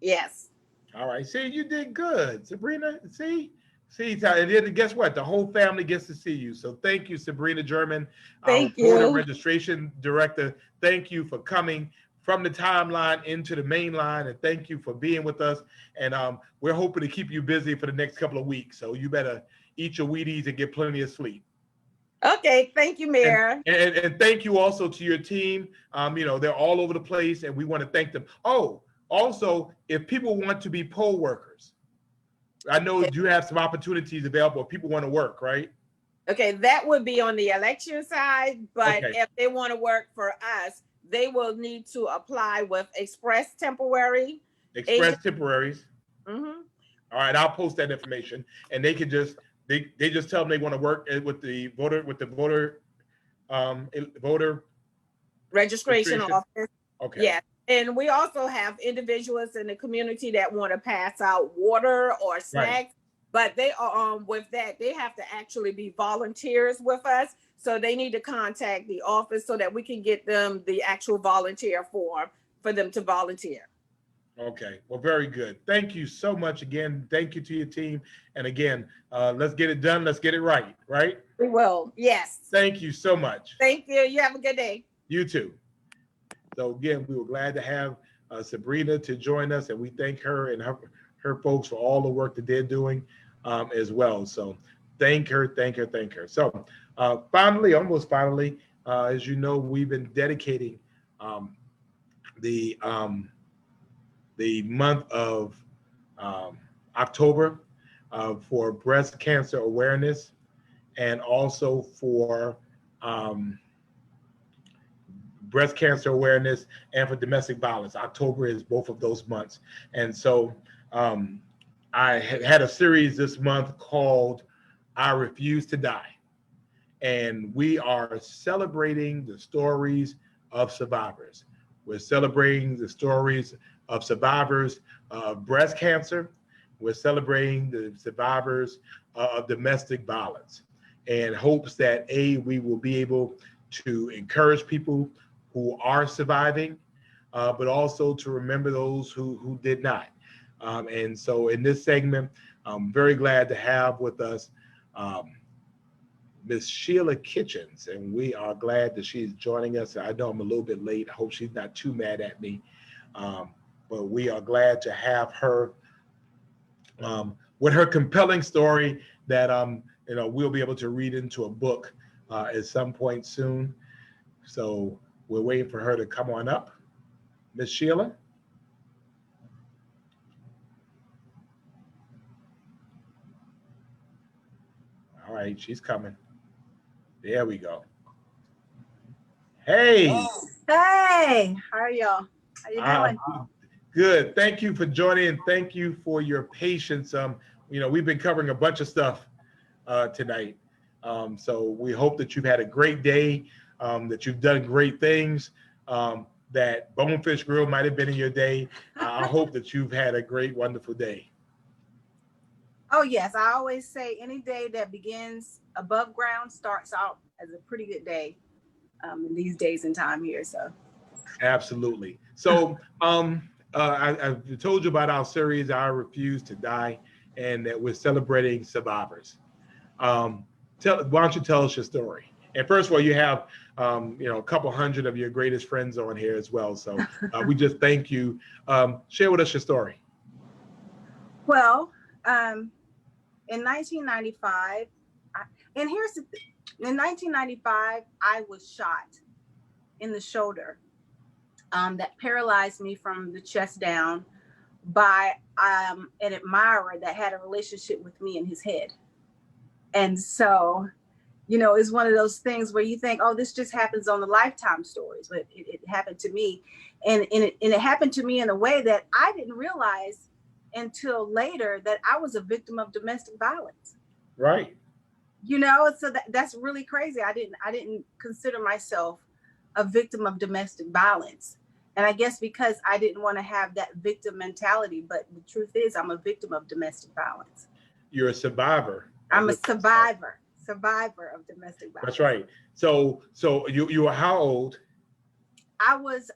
Yes. All right. See, you did good, Sabrina. See, and then guess what? The whole family gets to see you. So thank you, Sabrina German, Thank our voter you. registration director. Thank you for coming from the timeline into the main line, and thank you for being with us. And we're hoping to keep you busy for the next couple of weeks. So you better eat your Wheaties and get plenty of sleep. Okay. Thank you, Mayor. And thank you also to your team. They're all over the place, and we want to thank them. Oh, also, if people want to be poll workers, I know you have some opportunities available if people want to work, right? Okay, that would be on the election side, but Okay. if they want to work for us, they will need to apply with Express Temporary. Express temporaries. Mm-hmm. All right, I'll post that information, and they can just they just tell them they want to work with the voter Registration Registration. office. Okay. Yeah. And we also have individuals in the community that want to pass out water or snacks, but they are with that, they have to actually be volunteers with us. So they need to contact the office so that we can get them the actual volunteer form for them to volunteer. Okay. Well, very good. Thank you so much again. Thank you to your team. And again, let's get it done. Let's get it right. Right? We will. Yes. Thank you so much. Thank you. You have a good day. You too. So again, we were glad to have Sabrina to join us, and we thank her and her folks for all the work that they're doing as well. So thank her. So finally, as you know, we've been dedicating the month of October for breast cancer awareness, and also for breast cancer awareness and for domestic violence. October is both of those months. And so I had a series this month called I Refuse to Die. And we are celebrating the stories of survivors. We're celebrating the stories of survivors of breast cancer. We're celebrating the survivors of domestic violence, in hopes that we will be able to encourage people who are surviving, but also to remember those who did not. And so in this segment, I'm very glad to have with us Miss Sheila Kitchens, and we are glad that she's joining us. I know I'm a little bit late. I hope she's not too mad at me, but we are glad to have her with her compelling story that we'll be able to read into a book at some point soon. So we're waiting for her to come on up. Miss Sheila? All right, she's coming. There we go. Hey. Hey, how are y'all? How you doing? Good. Thank you for joining, and thank you for your patience. We've been covering a bunch of stuff tonight. So we hope that you've had a great day, that you've done great things, that Bonefish Grill might have been in your day. I hope that you've had a great, wonderful day. Oh, yes. I always say any day that begins above ground starts out as a pretty good day in these days and time here. So Absolutely. So I've told you about our series, I Refuse to Die, and that we're celebrating survivors. Why don't you tell us your story? And first of all, you have a couple hundred of your greatest friends on here as well. So we just thank you. Share with us your story. Well, in 1995, in 1995, I was shot in the shoulder that paralyzed me from the chest down by an admirer that had a relationship with me in his head. And so, it's one of those things where you think, oh, this just happens on the Lifetime stories, but it happened to me. And it happened to me in a way that I didn't realize until later that I was a victim of domestic violence. Right. You know, so that's really crazy. I didn't consider myself a victim of domestic violence. And I guess because I didn't want to have that victim mentality, but the truth is I'm a victim of domestic violence. You're a survivor. I'm a survivor of domestic violence. That's right. So you were how old? I was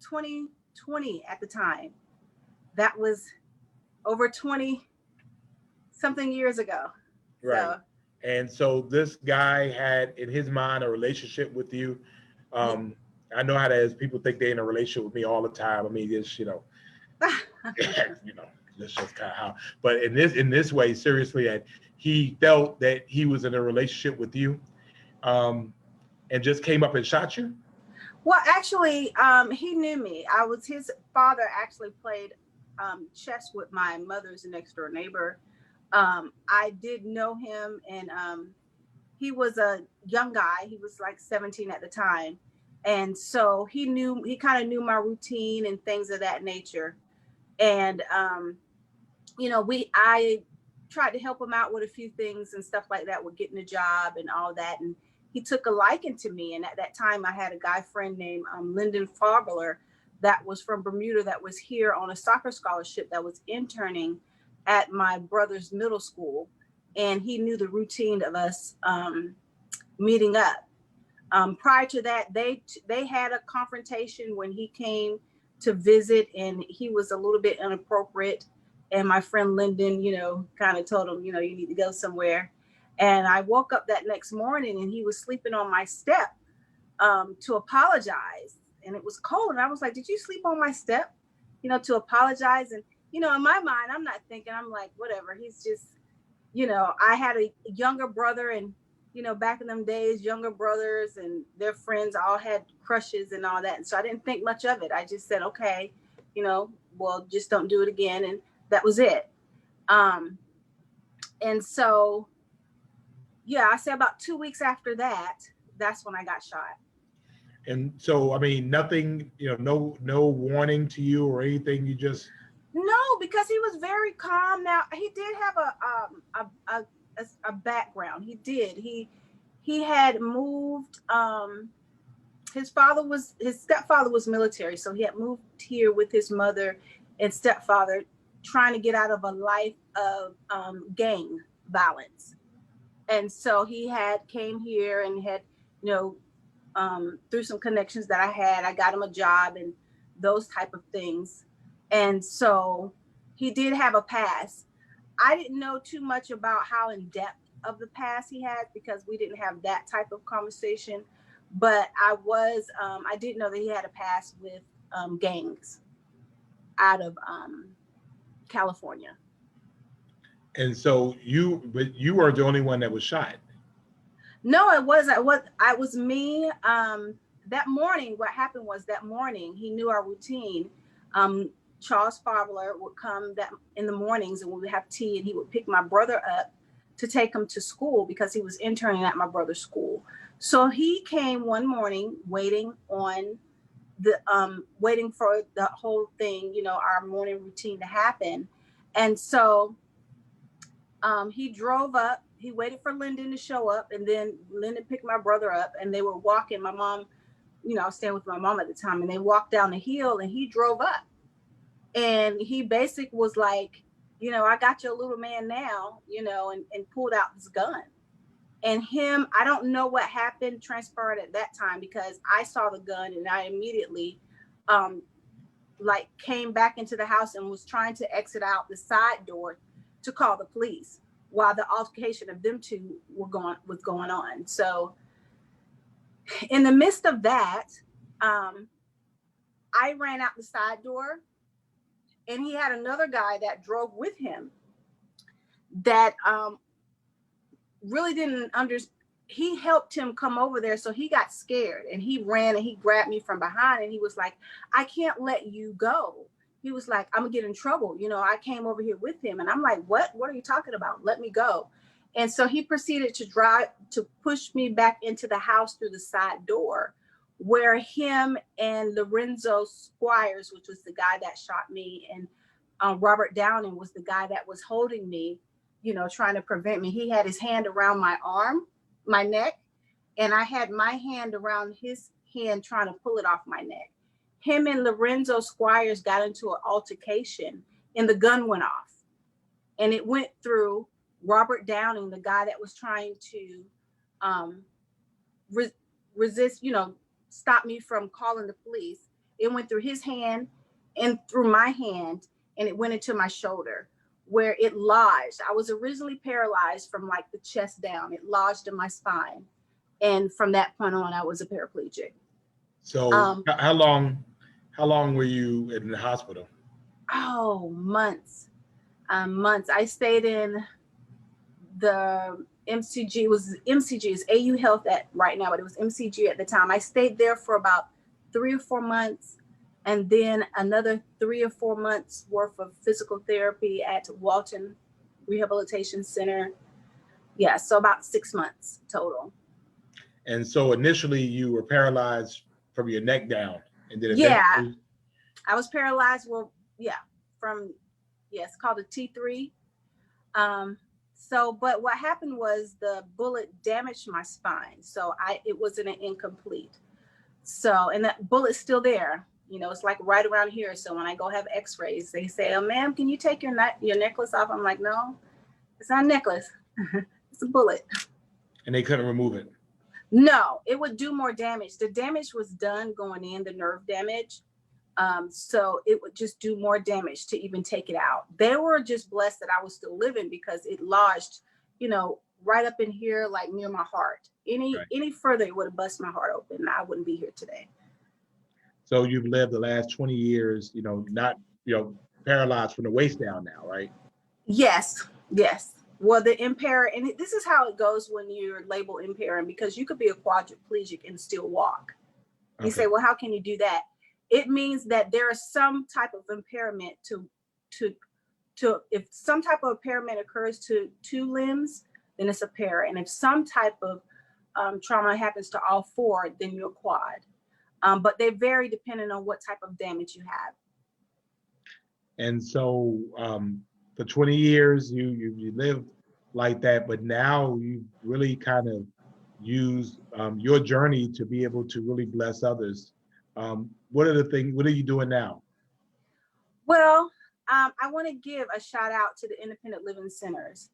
20 at the time. That was over 20 something years ago. Right. So, and so this guy had in his mind a relationship with you. I know how that is. People think they're in a relationship with me all the time. I mean, it's, you know, you know, that's just kind of how. But in this way, seriously, and he felt that he was in a relationship with you, and just came up and shot you. Well, actually, he knew me. His father actually played chess with my mother's next door neighbor. I did know him, and he was a young guy. He was like 17 at the time. And so he kind of knew my routine and things of that nature. And, you know, I tried to help him out with a few things and stuff like that with getting a job and all that. And he took a liking to me. And at that time I had a guy friend named Lyndon Farbler that was from Bermuda that was here on a soccer scholarship that was interning at my brother's middle school. And he knew the routine of us meeting up. Prior to that, they had a confrontation when he came to visit, and he was a little bit inappropriate. And my friend Lyndon, you know, kind of told him, you know, you need to go somewhere. And I woke up that next morning and he was sleeping on my step to apologize. And it was cold. And I was like, did you sleep on my step, you know, to apologize? And, you know, in my mind, I'm not thinking, I'm like, whatever. He's just, you know, I had a younger brother, and, you know, back in them days, younger brothers and their friends all had crushes and all that. And so I didn't think much of it. I just said, okay, you know, well, just don't do it again. And that was it. And so, yeah, I say about 2 weeks after that, that's when I got shot. And so, I mean, nothing, you know, no warning to you or anything. You just. No, because he was very calm. Now he did have a background. He did. He had moved. His stepfather was military, so he had moved here with his mother and stepfather, trying to get out of a life of gang violence. And so he came here and had, you know, through some connections that I got him a job and those type of things. And so he did have a past. I didn't know too much about how in depth of the past he had, because we didn't have that type of conversation. But I did know that he had a past with gangs out of California. And so but you were the only one that was shot. No, it wasn't. I was me. That morning, what happened was that morning, he knew our routine. Charles Farbler would come in the mornings, and we would have tea, and he would pick my brother up to take him to school because he was interning at my brother's school. So he came one morning waiting for the whole thing, you know, our morning routine to happen. And so he drove up, he waited for Lyndon to show up, and then Lyndon picked my brother up, and they were walking. My mom, you know, I was staying with my mom at the time, and they walked down the hill, and he drove up. And he basically was like, you know, I got your little man now, you know, and pulled out this gun. And I don't know what transpired at that time, because I saw the gun and I immediately came back into the house and was trying to exit out the side door to call the police while the altercation of them two was going on. So in the midst of that, I ran out the side door. And he had another guy that drove with him that really didn't understand. He helped him come over there. So he got scared and he ran and he grabbed me from behind and he was like, I can't let you go. He was like, I'm gonna get in trouble. You know, I came over here with him. And I'm like, what are you talking about? Let me go. And so he proceeded to push me back into the house through the side door, where him and Lorenzo Squires, which was the guy that shot me, and Robert Downing was the guy that was holding me, you know, trying to prevent me. He had his hand around my arm, my neck, and I had my hand around his hand trying to pull it off my neck. Him and Lorenzo Squires got into an altercation and the gun went off. And it went through Robert Downing, the guy that was trying to resist, you know, stop me from calling the police. It went through his hand and through my hand, and it went into my shoulder where it lodged. I was originally paralyzed from like the chest down. It lodged in my spine. And from that point on, I was a paraplegic. So how long were you in the hospital? Oh, months. Months. I stayed in the MCG. Was MCG is AU Health at right now, but it was MCG at the time. I stayed there for about 3 or 4 months, and then another 3 or 4 months worth of physical therapy at Walton Rehabilitation Center. Yeah, so about 6 months total. And so initially you were paralyzed from your neck down, and then yeah, I was paralyzed. Well, yeah, it's called a T3. But what happened was the bullet damaged my spine. So it wasn't an incomplete. So, and that bullet's still there. You know, it's like right around here. So when I go have x-rays, they say, oh, ma'am, can you take your necklace off? I'm like, no, it's not a necklace. It's a bullet. And they couldn't remove it? No, it would do more damage. The damage was done going in, the nerve damage. So it would just do more damage to even take it out. They were just blessed that I was still living because it lodged, you know, right up in here, like near my heart. Any further, it would have bust my heart open and I wouldn't be here today. So you've lived the last 20 years, you know, not, you know, paralyzed from the waist down now, right? Yes. Well, the impair, and this is how it goes when you're labeled impairing, because you could be a quadriplegic and still walk. You say, well, how can you do that? It means that there is some type of impairment to if some type of impairment occurs to 2 limbs, then it's a para. And if some type of trauma happens to all 4, then you're quad. But they vary depending on what type of damage you have. And so for 20 years, you lived like that, but now you really kind of use your journey to be able to really bless others. What are you doing now? Well, I want to give a shout out to the independent living centers,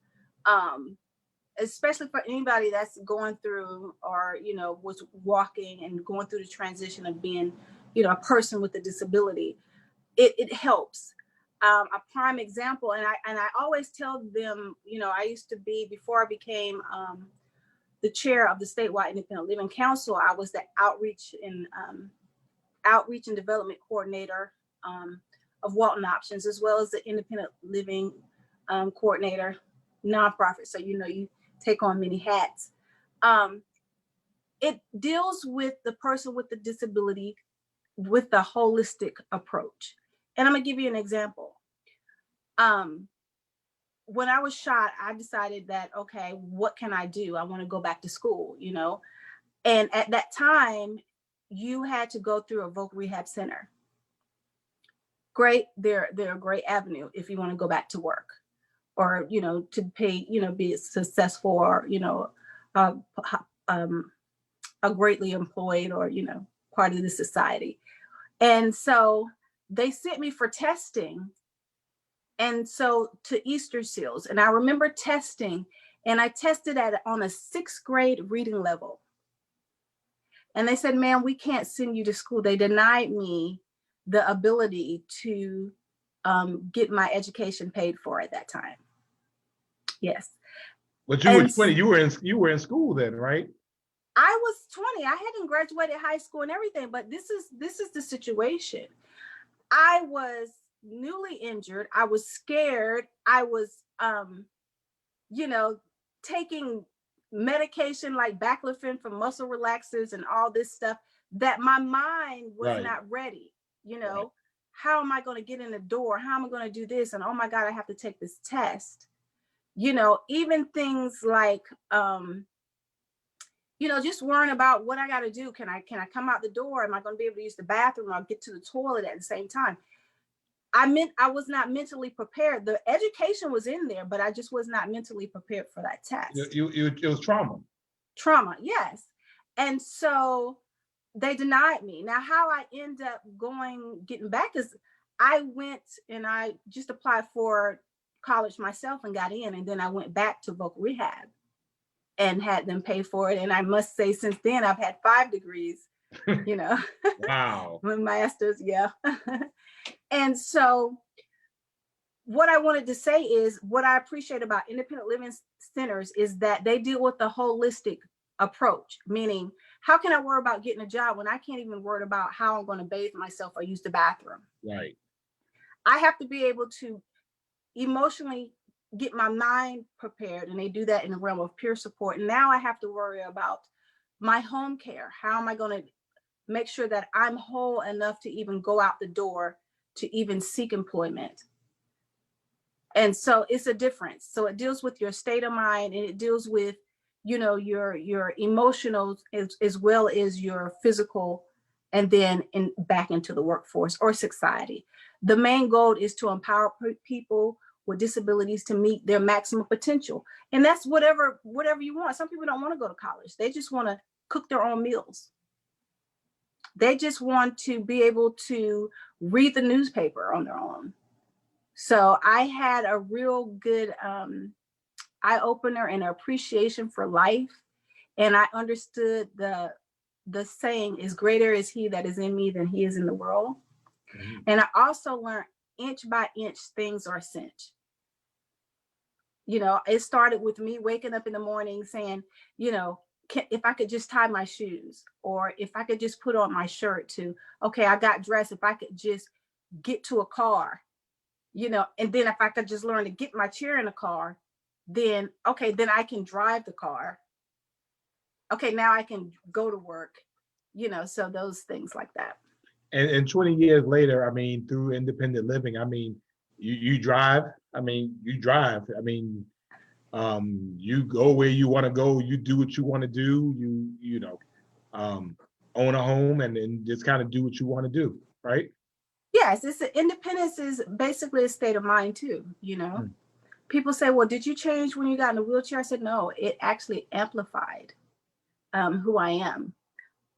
especially for anybody that's going through or, you know, was walking and going through the transition of being, you know, a person with a disability. It helps. A prime example, and I always tell them, you know, I used to be, before I became the chair of the statewide independent living council, I was the outreach and development coordinator of Walton Options, as well as the independent living coordinator, nonprofit. So, you know, you take on many hats. It deals with the person with the disability with the holistic approach. And I'm gonna give you an example. When I was shot, I decided that, okay, what can I do? I want to go back to school, you know? And at that time, you had to go through a voc rehab center. Great, they're a great avenue if you want to go back to work, or, you know, to pay, you know, be successful, or, you know, a greatly employed, or, you know, part of the society. And so they sent me for testing. And so to Easter Seals, and I remember testing, and I tested on a 6th grade reading level. And they said, ma'am, we can't send you to school. They denied me the ability to get my education paid for at that time. Yes. But you were 20, you were in school then, right? I was 20. I hadn't graduated high school and everything, but this is the situation. I was newly injured. I was scared. I was, you know, taking medication like baclofen for muscle relaxers and all this stuff, that my mind was not ready. You know, how am I going to get in the door? How am I going to do this? And oh my God, I have to take this test. You know, even things like, you know, just worrying about what I got to do. Can I come out the door? Am I going to be able to use the bathroom? I'll get to the toilet at the same time. I was not mentally prepared. The education was in there, but I just was not mentally prepared for that test. It was trauma. Trauma, yes. And so they denied me. Now, how I end up getting back is I went and I just applied for college myself and got in. And then I went back to vocal rehab and had them pay for it. And I must say, since then, I've had 5 degrees, you know. Wow. Master's, yeah. And so what I wanted to say is what I appreciate about independent living centers is that they deal with the holistic approach, meaning how can I worry about getting a job when I can't even worry about how I'm going to bathe myself or use the bathroom? Right. I have to be able to emotionally get my mind prepared, and they do that in the realm of peer support. And now I have to worry about my home care. How am I going to make sure that I'm whole enough to even go out the door to even seek employment? And so it's a difference. So it deals with your state of mind, and it deals with, you know, your emotional as well as your physical, and then back into the workforce or society. The main goal is to empower people with disabilities to meet their maximum potential. And that's whatever you want. Some people don't want to go to college. They just want to cook their own meals. They just want to be able to read the newspaper on their own. So I had a real good eye-opener and appreciation for life. And I understood the saying is greater is he that is in me than he is in the world. Mm-hmm. And I also learned inch by inch, things are a cinch. You know, it started with me waking up in the morning saying, you know, if I could just tie my shoes, or if I could just put on my shirt, to, okay, I got dressed, if I could just get to a car, you know, and then if I could just learn to get my chair in a car, then, okay, then I can drive the car. Okay, now I can go to work, you know, so those things like that. And 20 years later, I mean, through independent living, I mean, you drive. I mean, you drive. I mean, you go where you want to go. You do what you want to do. You know, own a home and just kind of do what you want to do, right? Yes, independence is basically a state of mind too. You know, people say, "Well, did you change when you got in a wheelchair?" I said, "No, it actually amplified who I am."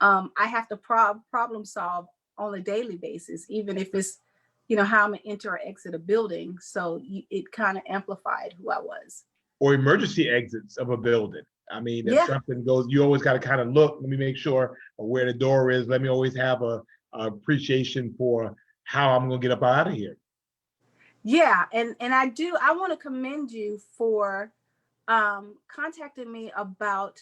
I have to problem solve on a daily basis, even if it's, you know, how I'm gonna enter or exit a building. So it kind of amplified who I was. Or emergency exits of a building. I mean, if something goes, you always got to kind of look, let me make sure where the door is. Let me always have a appreciation for how I'm gonna get up out of here. Yeah, and I want to commend you for contacting me about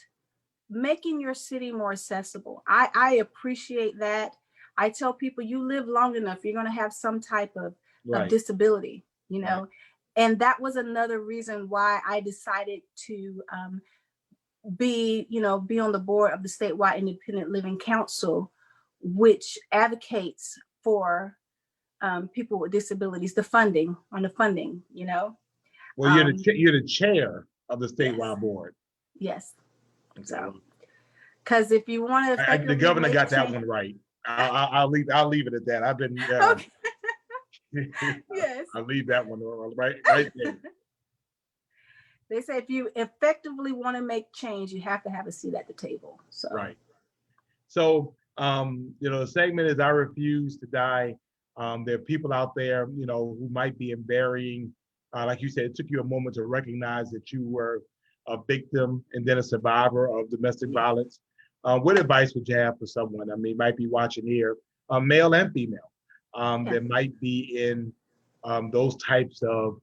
making your city more accessible. I appreciate that. I tell people, you live long enough, you're going to have some type of disability, you know. Right. And that was another reason why I decided to be on the board of the statewide Independent Living Council, which advocates for people with disabilities, the funding, you know. Well, you're the chair of the statewide board. Yes. So, because if you want to, the governor got that one right. I'll leave it at that. I've been. Okay. Yes. I'll leave that one right there. They say if you effectively want to make change, you have to have a seat at the table. So. Right. So, you know, the segment is "I Refuse to Die." There are people out there, you know, who might be in varying, like you said, it took you a moment to recognize that you were a victim and then a survivor of domestic violence. What advice would you have for someone? I mean, might be watching here, male and female, that might be in those types of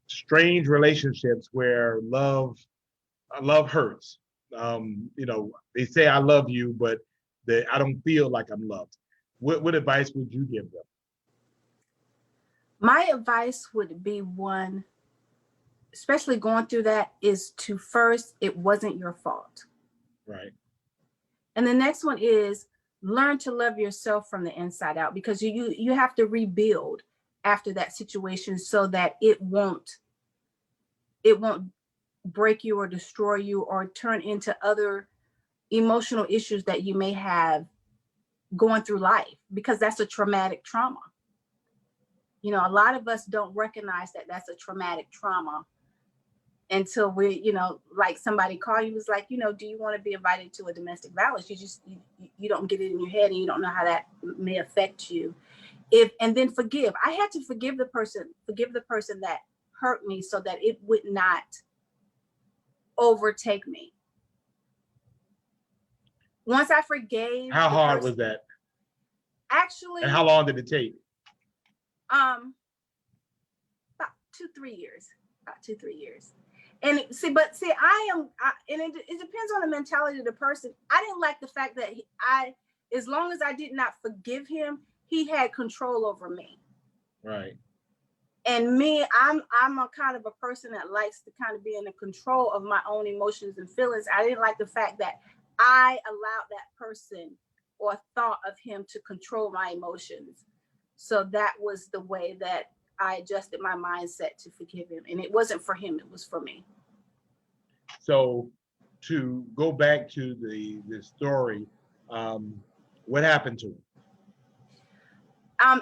strange relationships where love hurts. You know, they say I love you, but I don't feel like I'm loved. What advice would you give them? My advice would be, one, especially going through that, is to first, it wasn't your fault. Right. And the next one is learn to love yourself from the inside out, because you have to rebuild after that situation so that it won't break you or destroy you or turn into other emotional issues that you may have going through life, because that's a traumatic trauma. You know, a lot of us don't recognize that that's a traumatic trauma until we, you know, like somebody called you was like, you know, do you want to be invited to a domestic violence? You don't get it in your head, and you don't know how that may affect you. And then forgive. I had to forgive the person that hurt me so that it would not overtake me. Once I forgave. How hard was that? Actually. And how long did it take? About 2-3 years. About 2-3 years. And and it depends on the mentality of the person. I didn't like the fact that as long as I did not forgive him, he had control over me. Right. And me, I'm a kind of a person that likes to kind of be in the control of my own emotions and feelings. I didn't like the fact that I allowed that person or thought of him to control my emotions. So that was the way that I adjusted my mindset to forgive him. And it wasn't for him, it was for me. So to go back to the story, what happened to him?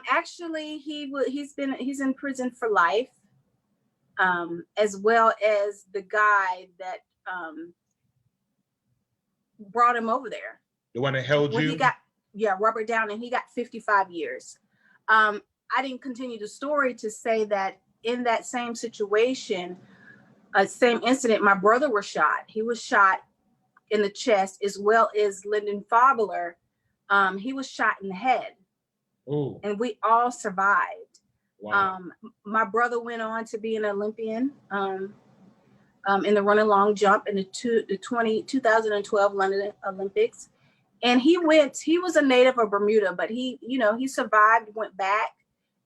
Actually, he's in prison for life, as well as the guy that brought him over there. The one that held you? Robert Downing, he got 55 years. I didn't continue the story to say that in that same situation, same incident, my brother was shot. He was shot in the chest, as well as Lyndon Fabler. He was shot in the head. Ooh. And we all survived. Wow. My brother went on to be an Olympian in the running long jump in the 2012 London Olympics. And he was a native of Bermuda, but he survived, went back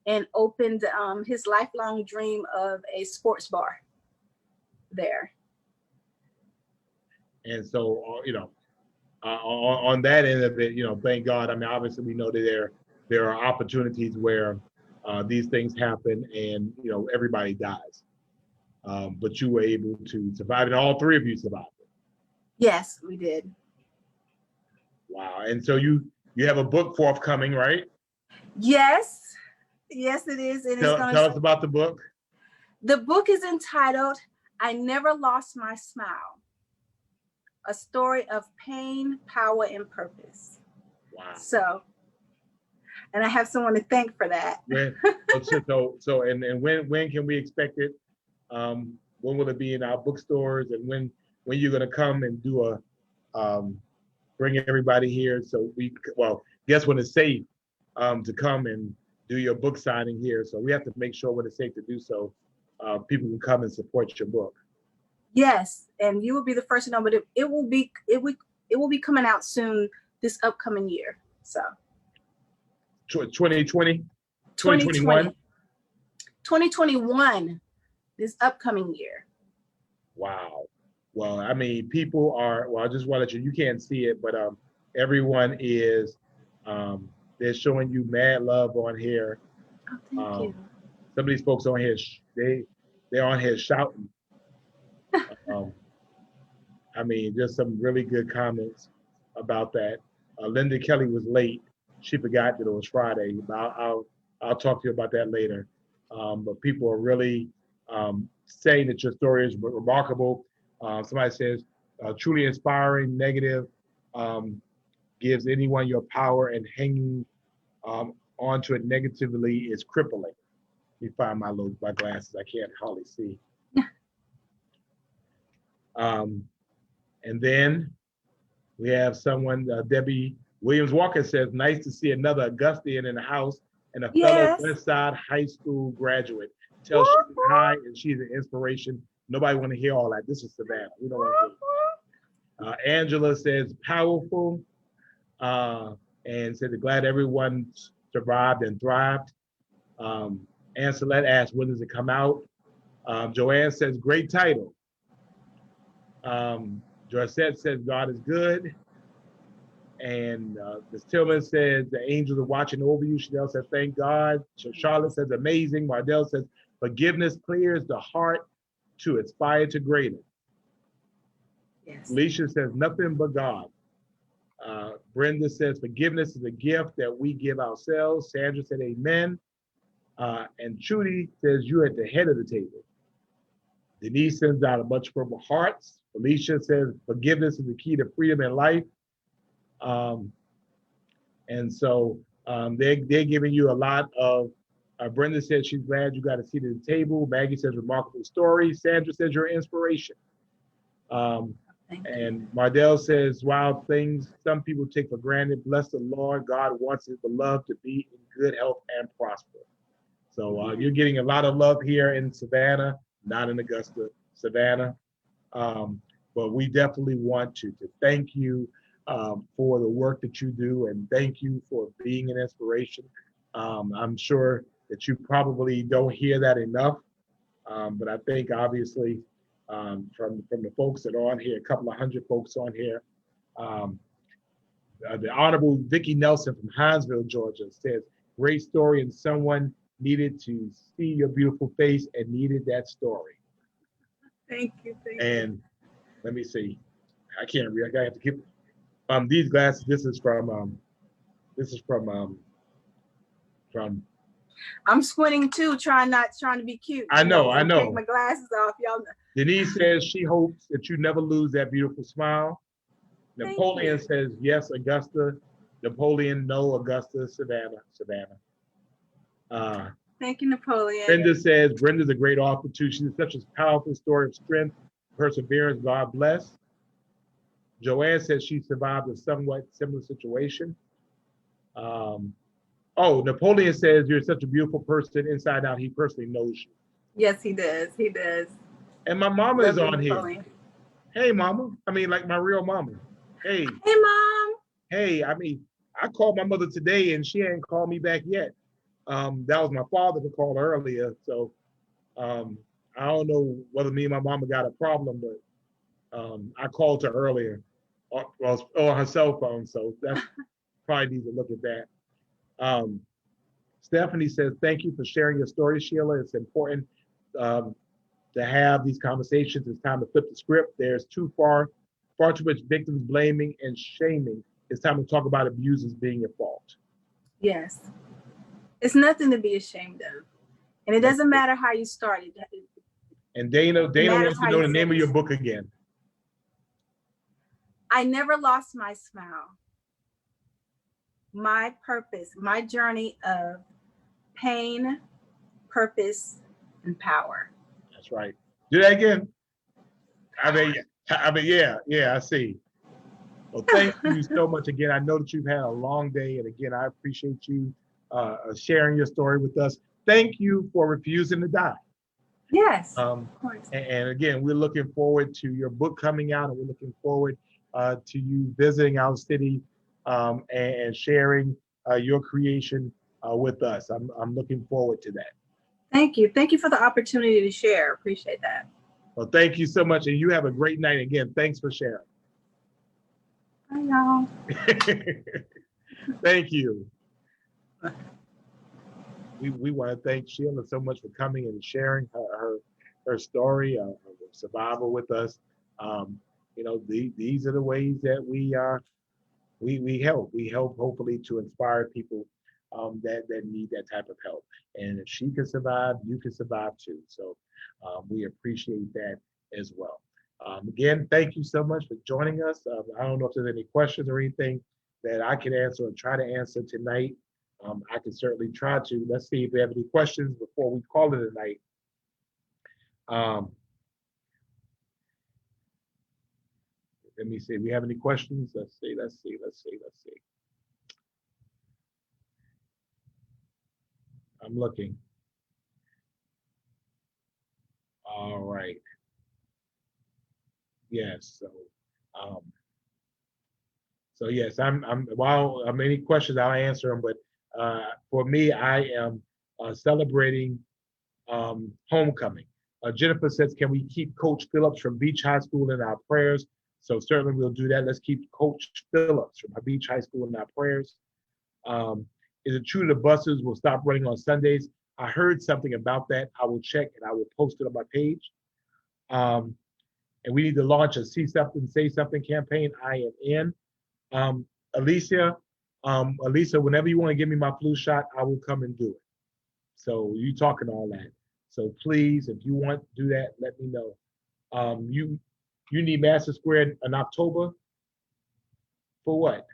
and opened his lifelong dream of a sports bar there. And so, on that end of it, thank God. I mean, obviously we know that there are opportunities where these things happen and, everybody dies. But you were able to survive, and all three of you survived. Yes, we did. Wow. And so you have a book forthcoming, right? Yes, it is. Tell us about the book. The book is entitled, I Never Lost My Smile, a story of pain, power, and purpose. Wow. So, and I have someone to thank for that. So when can we expect it? When will it be in our bookstores, and when you're going to come and do bring everybody here? So guess when it's safe to come and do your book signing here. So we have to make sure when it's safe to do so, people can come and support your book. Yes, and you will be the first to know, but it will be coming out soon this upcoming year. So 2020, 2021, 2021, this upcoming year. Wow. Well, I mean, people are, I just want to let you can't see it, but everyone is, they're showing you mad love on here. Oh, thank you. Some of these folks on here, they're on here shouting. I mean, just some really good comments about that. Linda Kelly was late. She forgot that it was Friday. I'll talk to you about that later. But people are really saying that your story is remarkable. Somebody says, truly inspiring, negative, gives anyone your power, and hanging onto it negatively is crippling. Let me find my glasses. I can't hardly see. And then we have someone, Debbie Williams Walker says, nice to see another Augustian in the house and a fellow West Side High School graduate. Tell she's hi and she's an inspiration. Nobody want to hear all that. This is Savannah. We don't want to hear it. Angela says, powerful, and said, glad everyone survived and thrived. Ancelette asked, when does it come out? Joanne says, great title. Joycette says, God is good. And Ms. Tillman says, the angels are watching over you. Chanel says, thank God. Charlotte says, amazing. Mardell says, forgiveness clears the heart to aspire to greater. Yes. Alicia says, nothing but God. Brenda says, forgiveness is a gift that we give ourselves. Sandra said, amen. And Trudy says, you're at the head of the table. Denise sends out a bunch of purple hearts. Felicia says, forgiveness is the key to freedom in life. And so they're giving you a lot of, Brenda says she's glad you got a seat at the table. Maggie says, remarkable story. Sandra says, you're an inspiration. And Mardell says, wow, things some people take for granted. Bless the Lord. God wants his beloved to be in good health and prosper. So you're getting a lot of love here in Savannah, not in Augusta, Savannah. But we definitely want to thank you for the work that you do, and thank you for being an inspiration. I'm sure that you probably don't hear that enough, but I think obviously from the folks that are on here, a couple of hundred folks on here, the Honorable Vicki Nelson from Hinesville, Georgia says, great story, and someone needed to see your beautiful face and needed that story. Thank you. And let me see, I can't read. I have to keep these glasses. This is from. I'm squinting too, trying to be cute. I know. Take my glasses off, y'all. Denise says she hopes that you never lose that beautiful smile. Napoleon says yes, Augusta. Napoleon, no, Augusta, Savannah. Thank you, Napoleon. Brenda says Brenda's a great author too. She's such a powerful story of strength, perseverance. God bless. Joanne says she survived a somewhat similar situation. Napoleon says you're such a beautiful person inside out. He personally knows you. Yes, he does. He does. And my mama is on Napoleon. Here. Hey, mama. I mean, like my real mama. Hey. Hey, Mom. Hey, I mean, I called my mother today and she ain't called me back yet. That was my father who called earlier. So I don't know whether me and my mama got a problem, but I called her earlier on her cell phone. So that's probably need to look at that. Stephanie says, thank you for sharing your story, Sheila. It's important to have these conversations. It's time to flip the script. There's far too much victims blaming and shaming. It's time to talk about abusers being at fault. Yes. It's nothing to be ashamed of. And it doesn't matter how you started. And Dana wants to know the name of your book again. I never lost my smile. My purpose, my journey of pain, purpose, and power. That's right. Do that again. I mean, yeah, I see. Well, thank you so much again. I know that you've had a long day, and again, I appreciate you sharing your story with us. Thank you for refusing to die. Yes, of course. And again, we're looking forward to your book coming out, and we're looking forward to you visiting our city and sharing your creation with us. I'm looking forward to that. Thank you. Thank you for the opportunity to share. Appreciate that. Well, thank you so much, and you have a great night. Again, thanks for sharing. Bye, y'all. Thank you. We want to thank Sheila so much for coming and sharing her story of survival with us. These are the ways that we help. We help hopefully to inspire people that need that type of help. And if she can survive, you can survive too. So we appreciate that as well. Again, thank you so much for joining us. I don't know if there's any questions or anything that I can answer or try to answer tonight. I can certainly try to. Let's see if we have any questions before we call it a night. Let me see. We have any questions? Let's see. I'm looking. All right. Yes. So yes, while any questions, I'll answer them. But for me, I am celebrating homecoming. Jennifer says, can we keep Coach Phillips from Beach High School in our prayers? So certainly we'll do that. Let's keep Coach Phillips from Beach High School in our prayers. Is it true the buses will stop running on Sundays? I heard something about that. I will check and I will post it on my page. And we need to launch a See Something, Say Something campaign. I am in. Alicia, whenever you want to give me my flu shot, I will come and do it. So you talking all that. So please, if you want to do that, let me know. You need Master Square in October for what?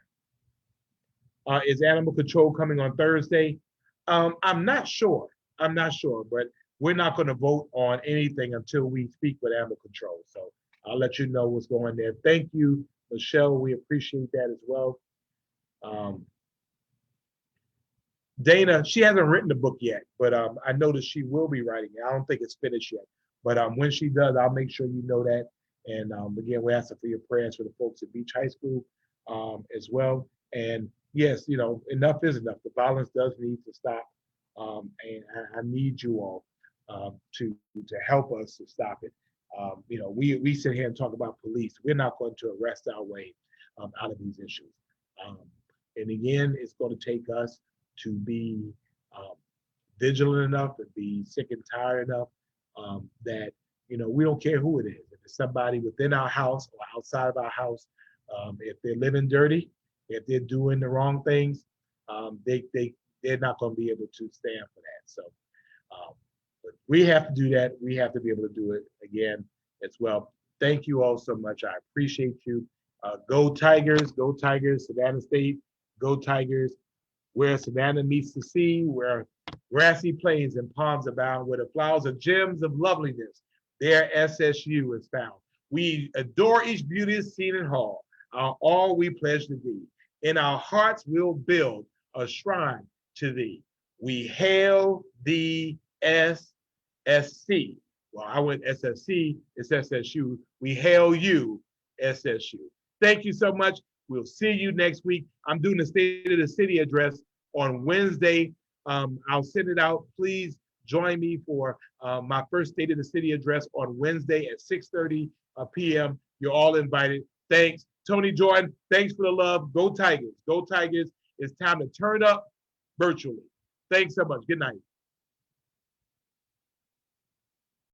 Is animal control coming on Thursday? I'm not sure. I'm not sure, but we're not going to vote on anything until we speak with animal control. So I'll let you know what's going there. Thank you, Michelle. We appreciate that as well. Dana, she hasn't written the book yet, but I know that she will be writing it. I don't think it's finished yet, but when she does, I'll make sure you know that. And again, we're asking for your prayers for the folks at Beach High School as well. And yes, you know, enough is enough. The violence does need to stop, and I need you all to help us to stop it. You know, we sit here and talk about police. We're not going to arrest our way out of these issues. And again, it's going to take us to be vigilant enough and be sick and tired enough that, you know, we don't care who it is. If it's somebody within our house or outside of our house, if they're living dirty, if they're doing the wrong things, they're not going to be able to stand for that. So but we have to do that. We have to be able to do it again as well. Thank you all so much. I appreciate you. Go Tigers, go Tigers, Savannah State, go Tigers. Where Savannah meets the sea, where grassy plains and palms abound, where the flowers are gems of loveliness, there SSU is found. We adore each beauty seen in hall, all we pledge to thee. In our hearts we'll build a shrine to thee. We hail thee SSC. Well, I went SSC, it's SSU. We hail you, SSU. Thank you so much. We'll see you next week. I'm doing the State of the City address on Wednesday. I'll send it out. Please join me for my first State of the City address on Wednesday at 6:30 p.m. You're all invited. Thanks. Tony Jordan, thanks for the love. Go Tigers. Go Tigers. It's time to turn up virtually. Thanks so much. Good night.